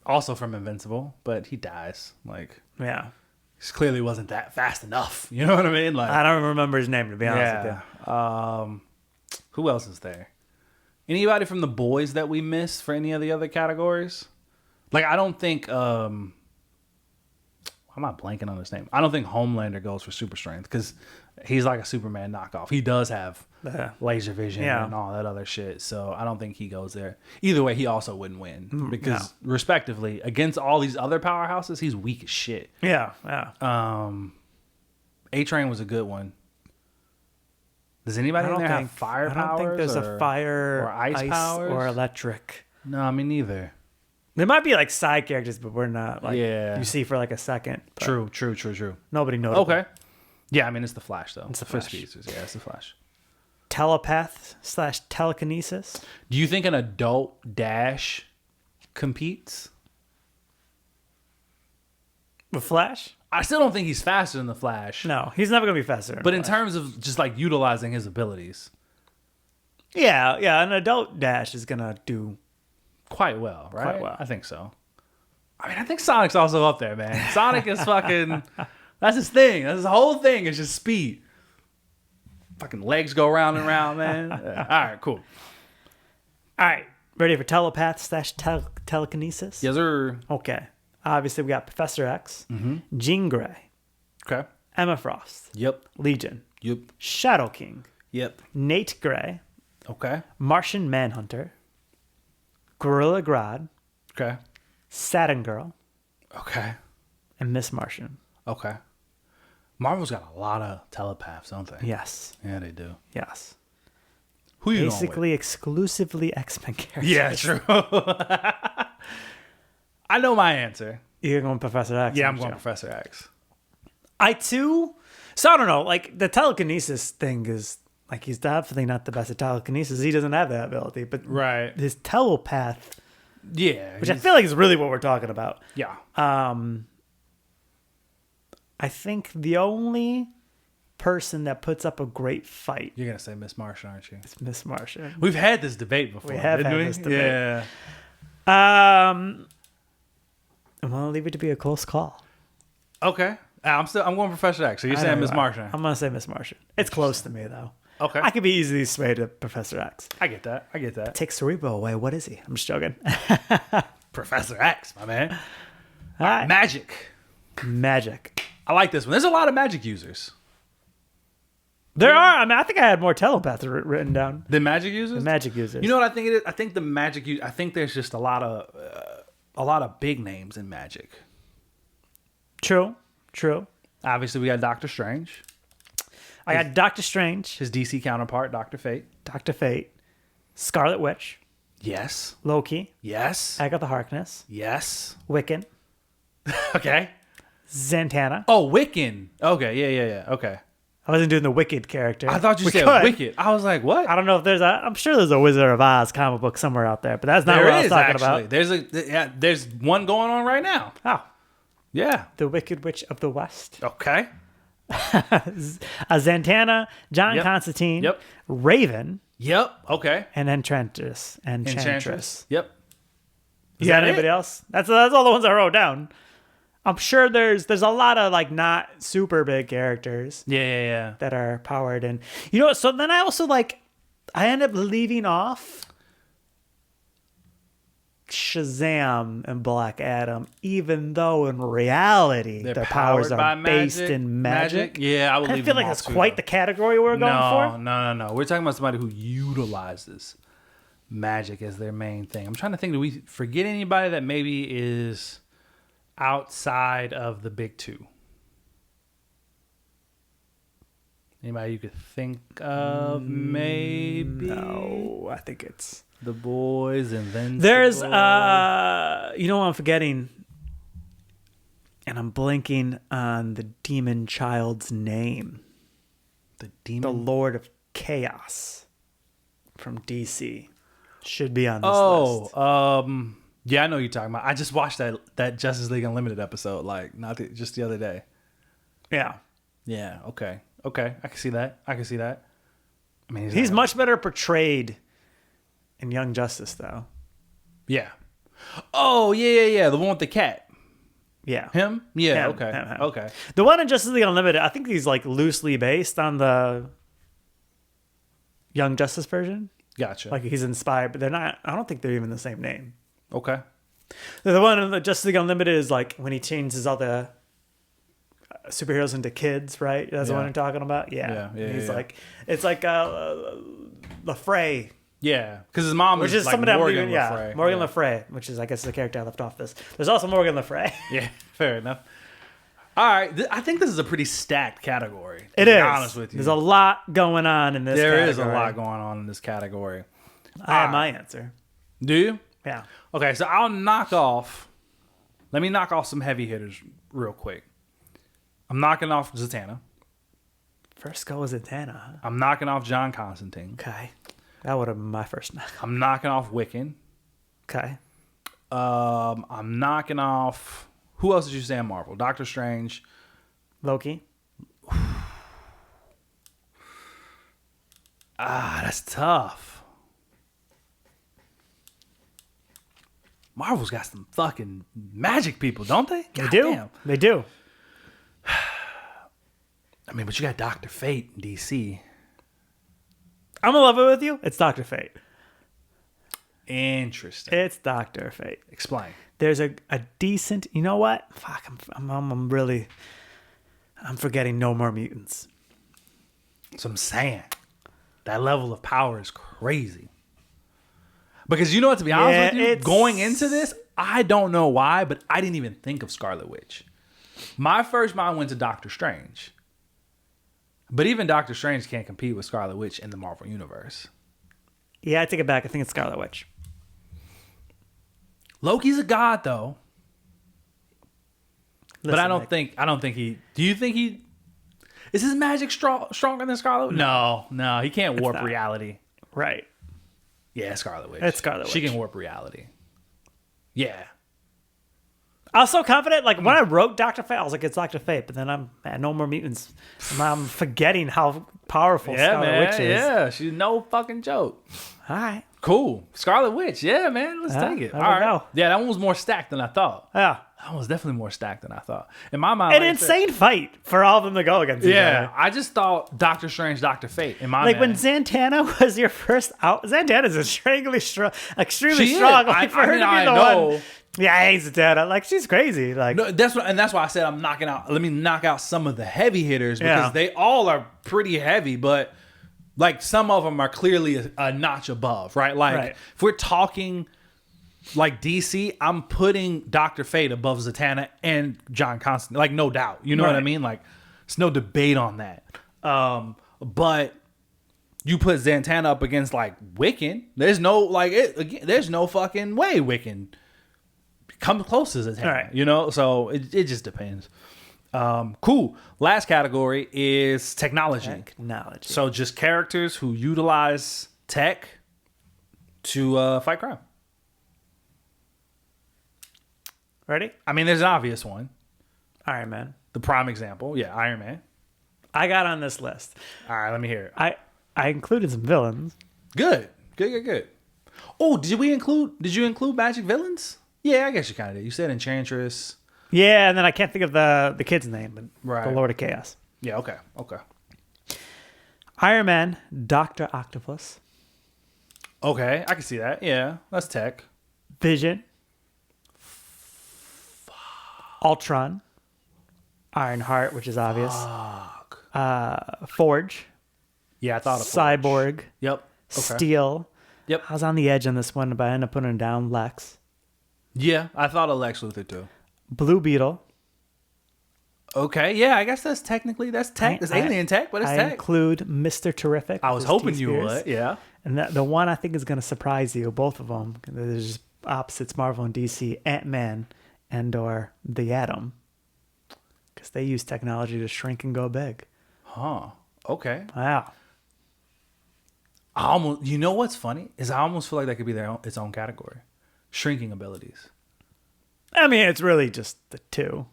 Invincible, but he dies. Like, yeah, he clearly wasn't that fast enough. You know what I mean? Like, I don't remember his name, to be honest with you. Who else is there? Anybody from the boys that we missed for any of the other categories? Like, I don't think. I'm not blanking on his name. I don't think Homelander goes for super strength because he's like a Superman knockoff. He does have laser vision and all that other shit. So I don't think he goes there. Either way, he also wouldn't win because respectively against all these other powerhouses, he's weak as shit. Yeah. A-Train was a good one. Does anybody in there have fire powers? I don't think there's a fire or ice powers or electric. No, me neither. There might be like side characters, but we're not like you see for like a second. True. Nobody knows. Okay. Yeah, I mean it's the Flash though. It's the Flash. Speedsters. Yeah, it's the Flash. Telepath / telekinesis. Do you think an adult Dash competes with Flash? I still don't think he's faster than the Flash. No, he's never gonna be faster. But in terms of just like utilizing his abilities, yeah, an adult Dash is gonna do quite well, right? Quite well. I think so. I mean, I think Sonic's also up there, man. Sonic is fucking That's his thing. That's his whole thing. It's just speed. Fucking legs go round and round, man. All right, cool. All right. Ready for telepath slash telekinesis? Yes, sir. Okay. Obviously, we got Professor X, Jean Grey, Okay. Emma Frost, Yep. Legion, Yep. Shadow King, Yep. Nate Grey, Okay. Martian Manhunter, Gorilla Grodd, Okay. Saturn Girl, Okay. and Miss Martian. Okay. Marvel's got a lot of telepaths, don't they? Yes. Yeah, they do. Yes. Who you Basically, exclusively X-Men characters. Yeah, true. I know my answer. You're going Professor X. Yeah, I'm aren't going you? Professor X. I too. So I don't know. Like the telekinesis thing is like he's definitely not the best at telekinesis. He doesn't have that ability, but Right. his telepath, Yeah. which I feel like is really what we're talking about. Yeah. I think the only person that puts up a great fight You're gonna say Miss Martian, aren't you? is Miss Martian. We've had this debate before. We have didn't had we? this debate. Yeah. I'm gonna leave it to be a close call. Okay. I'm going Professor X. So you're saying Miss Martian? I'm gonna say Miss Martian. It's close to me though. Okay. I could be easily swayed to Professor X. I get that. I get that. Take Cerebro away. What is he? I'm just joking. Professor X, my man. All right. Magic. Magic. I like this one. There's a lot of magic users. There are. I mean, I think I had more telepaths written down. The magic users? The magic users. You know what I think it is? I think the magic I think there's just a lot of big names in magic. True. True. Obviously, we got Doctor Strange. I got Doctor Strange, His DC counterpart, Doctor Fate. Doctor Fate, Scarlet Witch, Yes. Loki, Yes. Agatha Harkness, Yes. Wiccan, Okay. Zatanna. Oh, Wiccan. Okay. Yeah. Okay. I wasn't doing the Wicked character. I thought you We said could. Wicked. I was like, what? I don't know if there's a. I'm sure there's a Wizard of Oz comic book somewhere out there, but that's not There what I was is, talking actually. about. There's one going on right now. Oh, Yeah. the Wicked Witch of the West. Okay. Zantana, John Yep. Constantine, Yep. Raven, Yep. Okay. and Enchantress. Enchantress. Yep. Is You got that anybody it? else? That's all the ones I wrote down. I'm sure there's a lot of like not super big characters Yeah. that are powered, and you know. So then I also I end up leaving off Shazam and Black Adam, even though in reality They're their powers powered by are based magic? in magic. Yeah, I would I leave feel them like all that's too, quite though. the category we're going for. No. We're talking about somebody who utilizes magic as their main thing. I'm trying to think, do we forget anybody that maybe is outside of the big two? Anybody you could think of, maybe? No, I think it's The Boys, and then there's you know what I'm forgetting, and I'm blanking on the demon child's name. the demon. The Lord of Chaos from DC should be on this list. Yeah, I know what you're talking about. I just watched that Justice League Unlimited episode, just the other day. Yeah. Yeah. Okay. I can see that. I mean, He's not- much better portrayed in Young Justice, though. Yeah. Oh yeah. The one with the cat. Yeah. Him. Yeah. Him, Okay. him. Okay. The one in Justice League Unlimited, I think he's like loosely based on the Young Justice version. Gotcha. Like he's inspired, but they're not. I don't think they're even the same name. Okay. The one in the Justice League Unlimited is like when he changes all the superheroes into kids, right? That's the Yeah. one you're talking about. Yeah. Yeah, He's yeah. like, it's like LaFrey, Yeah, because his mom which is is like somebody Morgan I'm leaving, Le Fay. Morgan yeah. Le Fay, which is I guess the character I left off this. There's also Morgan Le Fay. Yeah. Fair enough. All right. I think this is a pretty stacked category. To It be is. honest with you, There's a lot going on in this. There is a category. lot going on in this category. I have my answer. Do you? Yeah. Okay, so let me knock off some heavy hitters real quick. I'm knocking off Zatanna. First go was Zatanna. I'm knocking off John Constantine. Okay. That would have been my first knock. I'm knocking off Wiccan. Okay. I'm knocking off, who else did you say in Marvel? Doctor Strange. Loki. That's tough. Marvel's got some fucking magic people, don't they? They God do. damn. They do. I mean, but you got Dr. Fate in DC. I'm gonna love it with you. It's Dr. Fate. Interesting. It's Dr. Fate. Explain. There's a decent. You know what? Fuck. I'm really. I'm forgetting No More Mutants. So I'm saying that level of power is crazy. Because you know what? To be honest with you, going into this, I don't know why, but I didn't even think of Scarlet Witch. My first mind went to Doctor Strange. But even Doctor Strange can't compete with Scarlet Witch in the Marvel Universe. Yeah, I take it back. I think it's Scarlet Witch. Loki's a god, though. Listen, but I don't Nick, think he... Do you think he... Is his magic stronger than Scarlet Witch? No. He can't warp reality. Right. Yeah, Scarlet Witch. It's Scarlet Witch. She can warp reality. Yeah. I was so confident. Like when I wrote Dr. Fate, I was like, it's Dr. Fate. But then No More Mutants. I'm forgetting how powerful Scarlet Witch is. Yeah, she's no fucking joke. All right. Cool. Scarlet Witch. Yeah, man. Let's take it. there All we right. go. Yeah, that one was more stacked than I thought. Yeah. That one was definitely more stacked than I thought. In my mind, An like I said- insane fight for all of them to go against each Yeah, other. I just thought Doctor Strange, Dr. Fate. In my Like mind. when Zatanna was your first out. Zatanna's extremely strong, extremely She is. strong. Like for her to be I the know. one. Yeah, I hate Zatanna. Like she's crazy. Like No, that's why I said I'm knocking out. Let me knock out some of the heavy hitters because Yeah. they all are pretty heavy, but like some of them are clearly a notch above, right? Like Right. if we're talking like DC, I'm putting Dr. Fate above Zatanna and John Constantine, like no doubt. You know what I Right. mean? Like there's no debate on that. But you put Zatanna up against like Wiccan, there's no like it. Again, there's no fucking way Wiccan come close to Zatanna. Right. You know, so it just depends. Cool. Last category is technology. technology. So just characters who utilize tech to fight crime. Ready? I mean, there's an obvious one. Iron Man. The prime example. Yeah, Iron Man. I got on this list. All right, let me hear it. I included some villains. Good. Oh, did you include magic villains? Yeah, I guess you kind of did. You said Enchantress. Yeah, and then I can't think of the kid's name, but Right. the Lord of Chaos. Yeah, okay. Iron Man, Dr. Octopus, Okay, I can see that. Yeah, that's tech. Vision, Ultron, Ironheart, which is obvious, Forge, Yeah, I thought of Cyborg, Yep. Okay. Steel. Yep. I was on the edge on this one, but I ended up putting down Lex, Yeah, I thought of Lex Luthor too. Blue Beetle. Okay, yeah, I guess that's tech. That's alien tech, but it's I tech. include Mr. Terrific. I was which is hoping T. you Spears. would. Yeah. And the one I think is going to surprise you, both of them, there's just opposites, Marvel and DC, Ant-Man and or The Atom. Because they use technology to shrink and go big. Huh. Okay. Wow. You know what's funny is I almost feel like that could be its own category, shrinking abilities. I mean, it's really just the two.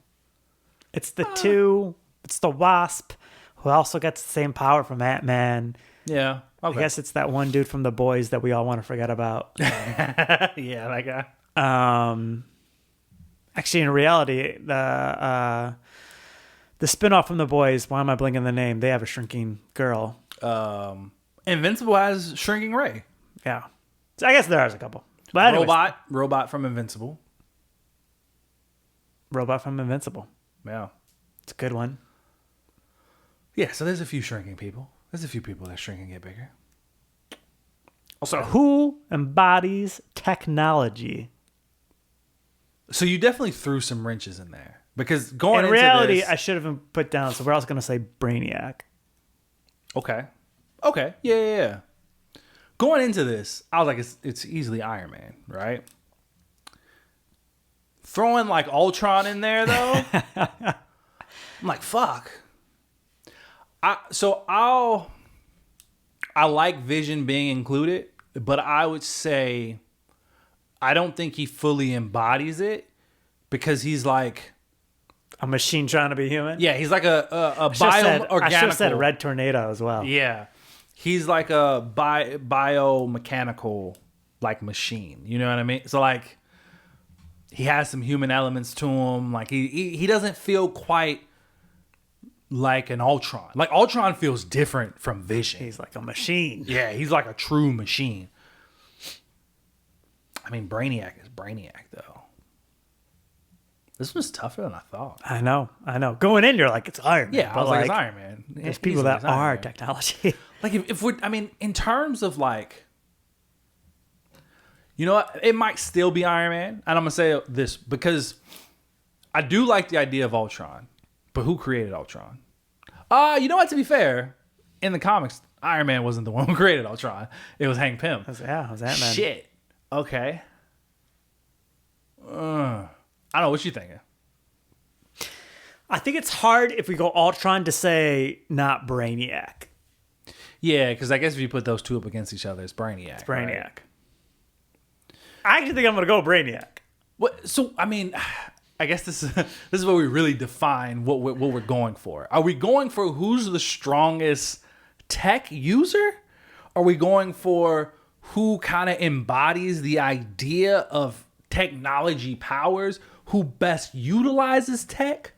It's the two. It's the Wasp, who also gets the same power from Ant-Man. Yeah. Okay. I guess it's that one dude from The Boys that we all want to forget about. Yeah, that guy. Actually, in reality, the spinoff from The Boys, why am I blinking the name? They have a shrinking girl. Invincible has shrinking Ray. Yeah. So I guess there is a couple. But anyways, Robot from Invincible. Robot from Invincible. Yeah. It's a good one. Yeah, so there's a few shrinking people. There's a few people that shrink and get bigger. So who embodies technology? So you definitely threw some wrenches in there. Because going In into reality, this... I should have put down, so we're also going to say Brainiac. Okay. Yeah. Going into this, I was like, it's easily Iron Man, right? Throwing like Ultron in there though, I'm like, fuck. I like Vision being included, but I would say I don't think he fully embodies it because he's like A machine trying to be human? yeah, he's like a I should have said bioorganical. Red Tornado as well. Yeah. He's like a biomechanical like machine. You know what I mean? So like he has some human elements to him. Like he doesn't feel quite like an Ultron. Like Ultron feels different from Vision. He's like a machine. Yeah, he's like a true machine. I mean, Brainiac is Brainiac, though. This was tougher than I thought. I know. Going in, you're like, it's Iron Man. Yeah, I was like, it's Iron Man. There's people that are technology. Like, if we're, I mean, in terms of like, you know what? It might still be Iron Man. And I'm going to say this because I do like the idea of Ultron. But who created Ultron? You know what? To be fair, in the comics, Iron Man wasn't the one who created Ultron. It was Hank Pym. It was Ant-Man. Shit. Okay. I don't know. What you thinking? I think it's hard if we go Ultron to say not Brainiac. Yeah, because I guess if you put those two up against each other, it's Brainiac. It's Brainiac. Right? I actually think I'm going to go Brainiac. What? So, I mean, I guess this is where we really define what we're going for. Are we going for who's the strongest tech user? Are we going for who kind of embodies the idea of technology powers? Who best utilizes tech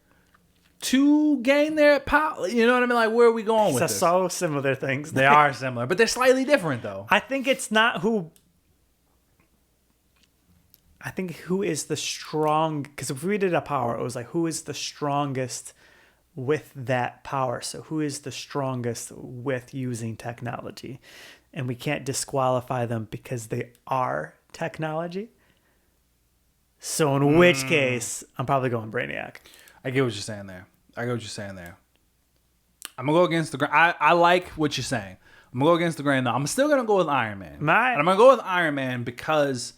to gain their power? You know what I mean? Like, where are we going with this? They're so similar things. They are similar, but they're slightly different, though. I think it's not who... I think who is the strong... Because if we did a power, it was like, who is the strongest with that power? So who is the strongest with using technology? And we can't disqualify them because they are technology. So in which case, I'm probably going Brainiac. I get what you're saying there. I'm going to go against the grain. I like what you're saying. I'm going to go against the grain, though. I'm still going to go with Iron Man. And I'm going to go with Iron Man because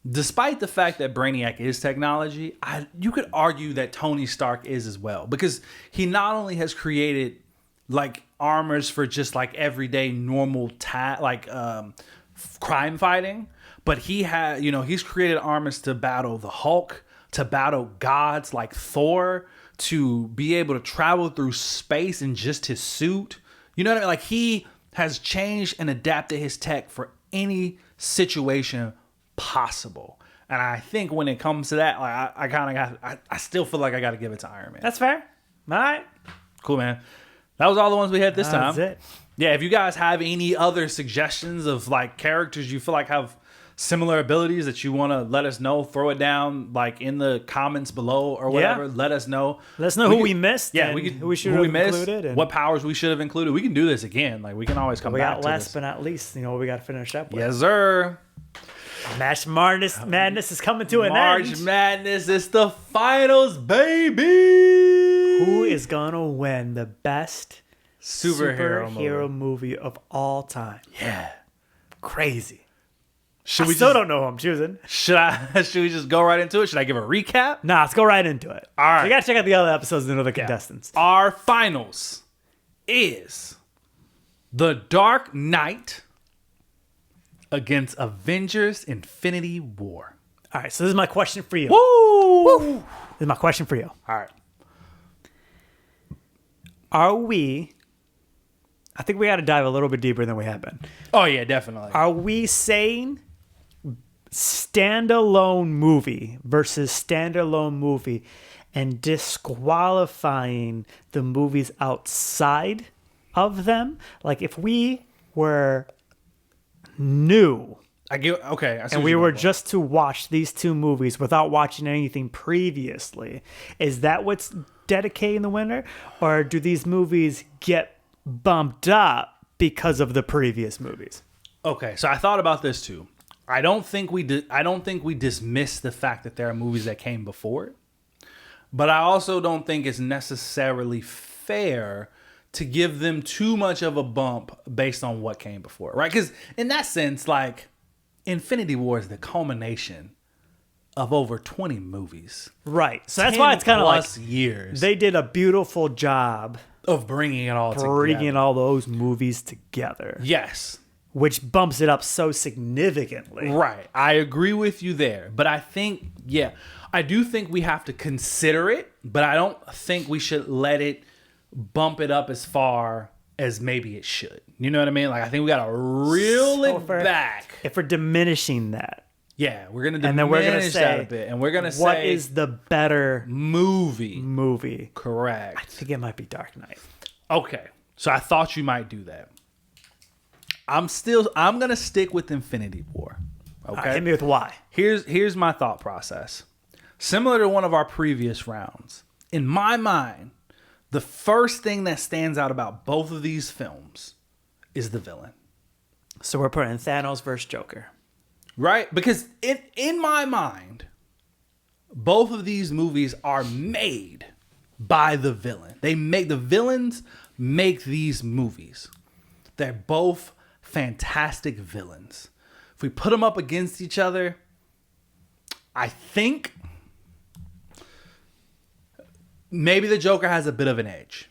despite the fact that Brainiac is technology, you could argue that Tony Stark is as well. Because he not only has created like armors for just like everyday normal crime fighting, but he's created armors to battle the Hulk, to battle gods like Thor, to be able to travel through space in just his suit. You know what I mean? Like, he has changed and adapted his tech for any situation possible. And I think when it comes to that, like, I still feel like I got to give it to Iron Man. That's fair. All right. Cool, man. That was all the ones we had this time. That's it. Yeah, if you guys have any other suggestions of like characters you feel like have similar abilities that you want to let us know, throw it down like in the comments below or whatever. Yeah. Let us know. Let us know who we missed. Yeah, who we should have included. And what powers we should have included. We can do this again. Like, we can always come back to this. Last but not least, we got to finish up with. Yes, sir. March Madness is coming to an end. March Madness is the finals, baby. Who is going to win the best superhero movie of all time? Yeah. Crazy. I still don't know who I'm choosing. Should we just go right into it? Should I give a recap? Nah, let's go right into it. All right. You got to check out the other episodes and know the contestants. Our finals is The Dark Knight against Avengers Infinity War. All right, so this is my question for you. Woo! This is my question for you. All right. I think we got to dive a little bit deeper than we have been. Oh, yeah, definitely. Are we saying standalone movie versus standalone movie and disqualifying the movies outside of them? Like, if we were new and we were just to watch these two movies without watching anything previously, is that what's dedicating the winner? Or do these movies get bumped up because of the previous movies? Okay, so I thought about this too. I don't think we dismiss the fact that there are movies that came before it, but I also don't think it's necessarily fair to give them too much of a bump based on what came before, right? Because in that sense, like, Infinity War is the culmination of over 20 movies, right? So that's why it's kind of like years. They did a beautiful job of bringing it all together. Bringing all those movies together. Yes. Which bumps it up so significantly. Right. I agree with you there. But I think, I do think we have to consider it, but I don't think we should let it bump it up as far as maybe it should. You know what I mean? Like, I think we got to reel it back. If we're diminishing that, Yeah, we're gonna And then we're gonna diminish that a say, bit, and we're gonna what say is the better movie. I Correct. think it might be Dark Knight. Okay, so I thought you might do that. I'm gonna stick with Infinity War. Okay, Hit me with why. Here's my thought process. Similar to one of our previous rounds, in my mind, the first thing that stands out about both of these films is the villain. So we're putting Thanos versus Joker. Right? Because in my mind, both of these movies are made by the villain. The villains make these movies. They're both fantastic villains. If we put them up against each other, I think maybe the Joker has a bit of an edge.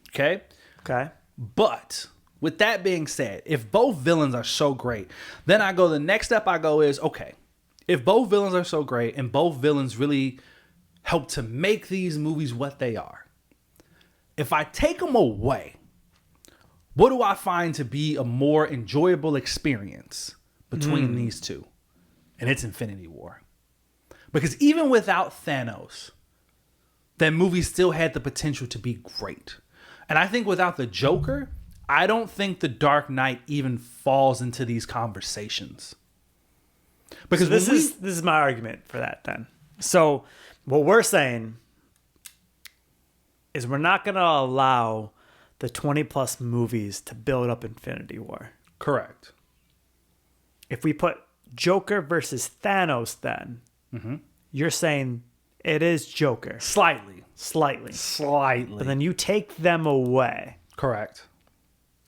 Okay? Okay. But with that being said, if both villains are so great, then the next step I go is, okay, if both villains are so great and both villains really help to make these movies what they are, if I take them away, what do I find to be a more enjoyable experience between these two? And it's Infinity War. Because even without Thanos, that movie still had the potential to be great. And I think without the Joker, I don't think the Dark Knight even falls into these conversations. Because So this is my argument for that then. So what we're saying is we're not going to allow the 20 plus movies to build up Infinity War. Correct. If we put Joker versus Thanos then, you're saying it is Joker. Slightly. But then you take them away. Correct.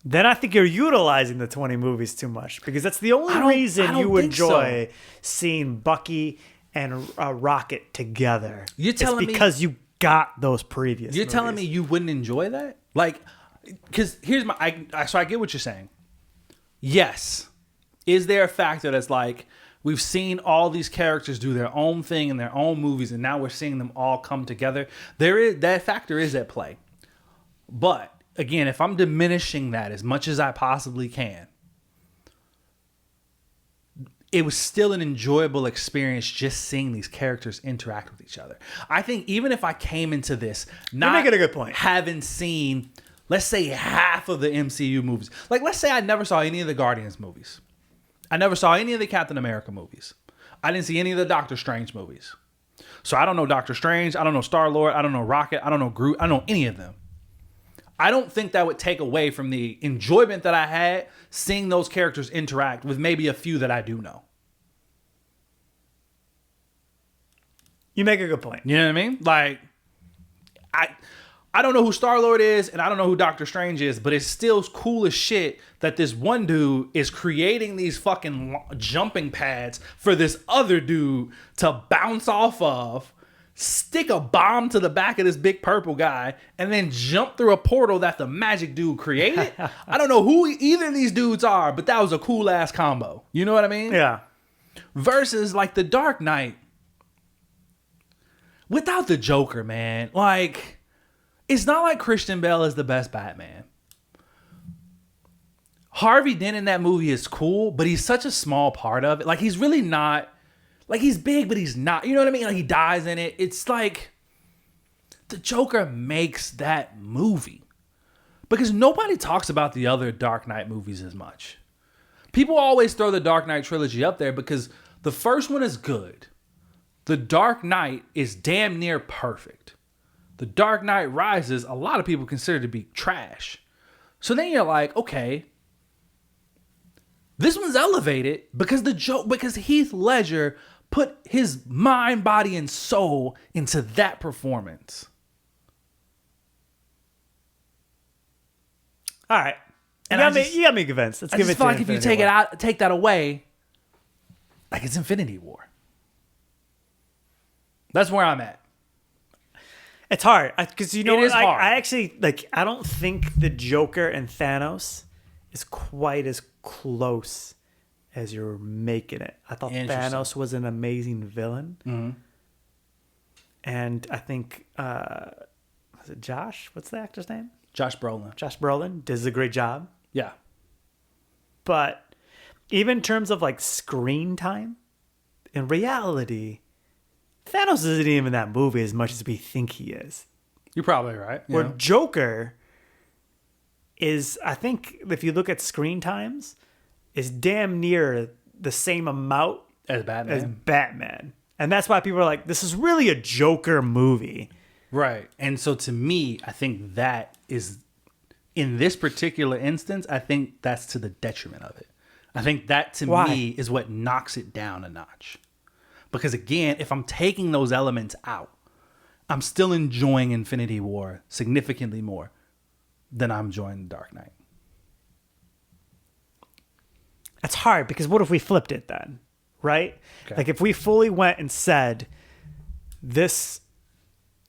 Then I think you're utilizing the 20 movies too much, because that's the only reason you enjoy seeing Bucky and Rocket together. You're telling me because you got those previous You're movies. telling me you wouldn't enjoy that? Like, because here's so I get what you're saying. Yes. Is there a factor that's like, we've seen all these characters do their own thing in their own movies, and now we're seeing them all come together? That factor is at play. But again, if I'm diminishing that as much as I possibly can, it was still an enjoyable experience just seeing these characters interact with each other. I think even if I came into this not making a good point, having seen, let's say, half of the MCU movies, like let's say I never saw any of the Guardians movies, I never saw any of the Captain America movies, I didn't see any of the Doctor Strange movies, so I don't know Doctor Strange, I don't know Star-Lord, I don't know Rocket, I don't know Groot, I don't know any of them. I don't think that would take away from the enjoyment that I had seeing those characters interact with maybe a few that I do know. You make a good point. You know what I mean? Like, I don't know who Star-Lord is and I don't know who Doctor Strange is, but it's still cool as shit that this one dude is creating these fucking jumping pads for this other dude to bounce off of, stick a bomb to the back of this big purple guy, and then jump through a portal that the magic dude created. I don't know who either of these dudes are, but that was a cool ass combo. You know what I mean? Yeah. Versus like the Dark Knight, without the Joker, man, like, it's not like Christian Bale is the best Batman. Harvey Dent in that movie is cool, but he's such a small part of it. Like, he's really not. Like, he's big, but he's not. You know what I mean? Like, he dies in it. It's like the Joker makes that movie. Because nobody talks about the other Dark Knight movies as much. People always throw the Dark Knight trilogy up there because the first one is good. The Dark Knight is damn near perfect. The Dark Knight Rises, a lot of people consider to be trash. So then you're like, okay, this one's elevated because Heath Ledger put his mind, body, and soul into that performance. All right. And you got me convinced. Let's give it to feel like if you Infinity War. take that away, like it's Infinity War. That's where I'm at. It's hard because It is hard. I actually I don't think the Joker and Thanos is quite as close as you're making it. I thought Thanos was an amazing villain, and I think was it Josh? What's the actor's name? Josh Brolin. Josh Brolin does a great job. Yeah. But even in terms of like screen time, in reality, Thanos isn't even in that movie as much as we think he is. You're probably right. Where Joker is, I think, if you look at screen times, is damn near the same amount as Batman. And that's why people are like, this is really a Joker movie. Right. And so to me, I think that is, in this particular instance, I think that's to the detriment of it. I think that to me is what knocks it down a notch. Because again, if I'm taking those elements out, I'm still enjoying Infinity War significantly more than I'm enjoying The Dark Knight. That's hard because what if we flipped it then? Right? Okay. Like if we fully went and said, this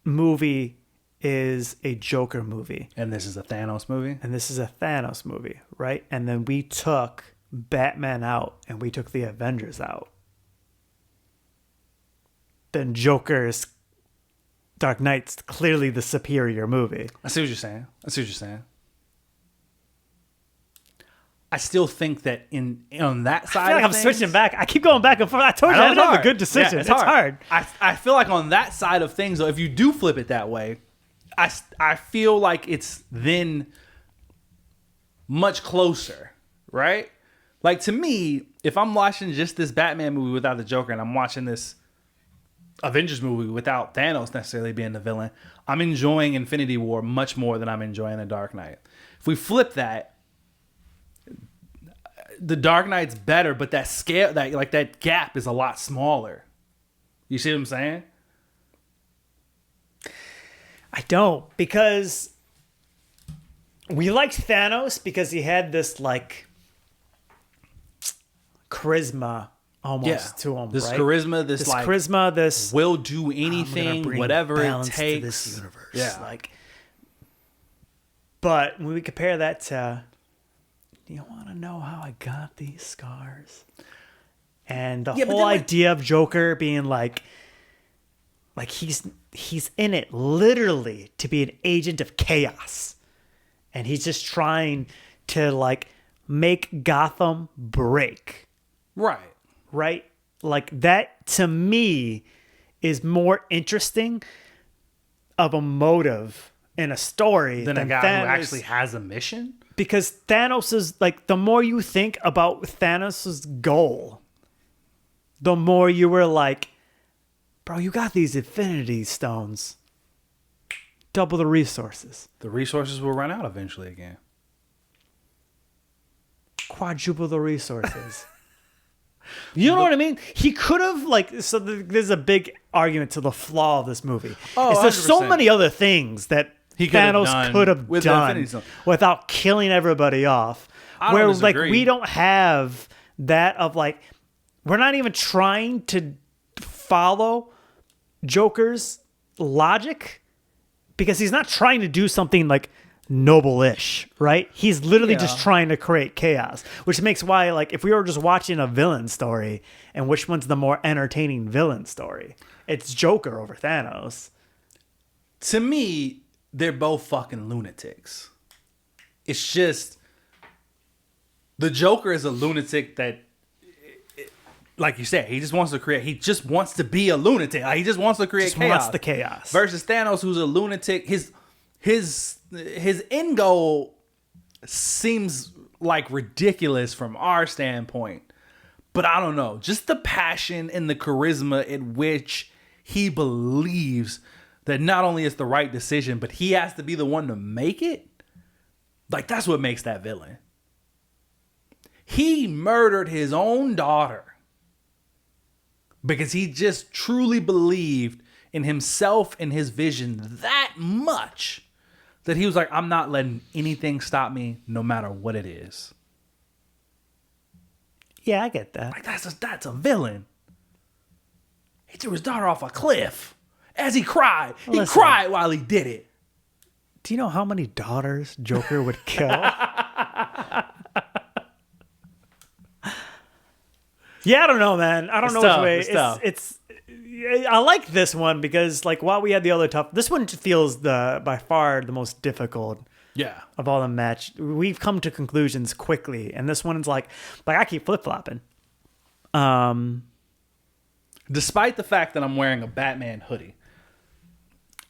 movie is a Joker movie. And this is a Thanos movie. And this is a Thanos movie, right? And then we took Batman out and we took the Avengers out. Then Joker's Dark Knight's clearly the superior movie. I see what you're saying. I still think that on that side, I feel like I'm switching back. I keep going back and forth. I told you I didn't have a good decision. Yeah, it's hard. I feel like on that side of things, though, if you do flip it that way, I feel like it's then much closer, right? Like to me, if I'm watching just this Batman movie without the Joker and I'm watching this Avengers movie without Thanos necessarily being the villain, I'm enjoying Infinity War much more than I'm enjoying The Dark Knight. If we flip that, The Dark Knight's better, but that scale, that gap is a lot smaller. You see what I'm saying? I don't, because we liked Thanos because he had this like charisma almost to him. This right? charisma, this charisma, this will do anything, whatever it takes. To this universe. Yeah. Like, but when we compare that to, do you want to know how I got these scars? And the whole idea of Joker being like he's in it literally to be an agent of chaos. And he's just trying to like make Gotham break. Right? Like that to me is more interesting of a motive in a story than a guy Thanos, who actually has a mission. Because Thanos is like, the more you think about Thanos' goal, the more you were like, bro, you got these Infinity Stones. Double the resources. The resources will run out eventually again. Quadruple the resources. You know what I mean? He could have, like, so there's a big argument to the flaw of this movie. Oh, there's so many other things that Thanos could have done without killing everybody off. Where, like, we don't have that of, like, we're not even trying to follow Joker's logic because he's not trying to do something, like, noble-ish, right? He's literally just trying to create chaos, which makes why, like, if we were just watching a villain story and which one's the more entertaining villain story, it's Joker over Thanos. To me, they're both fucking lunatics. It's just the Joker is a lunatic that, like you said, he just wants to be a lunatic. Like, he just wants to create chaos. Wants the chaos. Versus Thanos, who's a lunatic. His end goal seems like ridiculous from our standpoint, but I don't know. Just the passion and the charisma in which he believes that not only is the right decision, but he has to be the one to make it. Like, that's what makes that villain. He murdered his own daughter because he just truly believed in himself and his vision that much that he was like, I'm not letting anything stop me, no matter what it is. Yeah, I get that. Like, that's a villain. He threw his daughter off a cliff as he cried. He cried while he did it. Do you know how many daughters Joker would kill? Yeah, I don't know, man. I don't know which way. It's I like this one because, like, while we had the other tough, this one feels by far the most difficult Yeah. of all the match. We've come to conclusions quickly, and this one's like I keep flip flopping. Despite the fact that I'm wearing a Batman hoodie,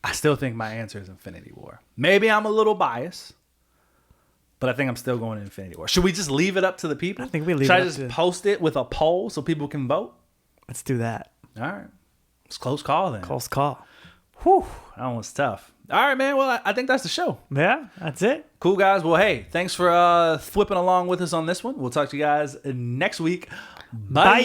I still think my answer is Infinity War. Maybe I'm a little biased, but I think I'm still going to Infinity War. Should we just leave it up to the people? I think we leave Should it I up just post it with a poll so people can vote? Let's do that. All right. It's a close call then. Close call. Whew. That one was tough. All right, man. Well, I think that's the show. Yeah, that's it. Cool, guys. Well, hey, thanks for flipping along with us on this one. We'll talk to you guys next week. Bye. Bye.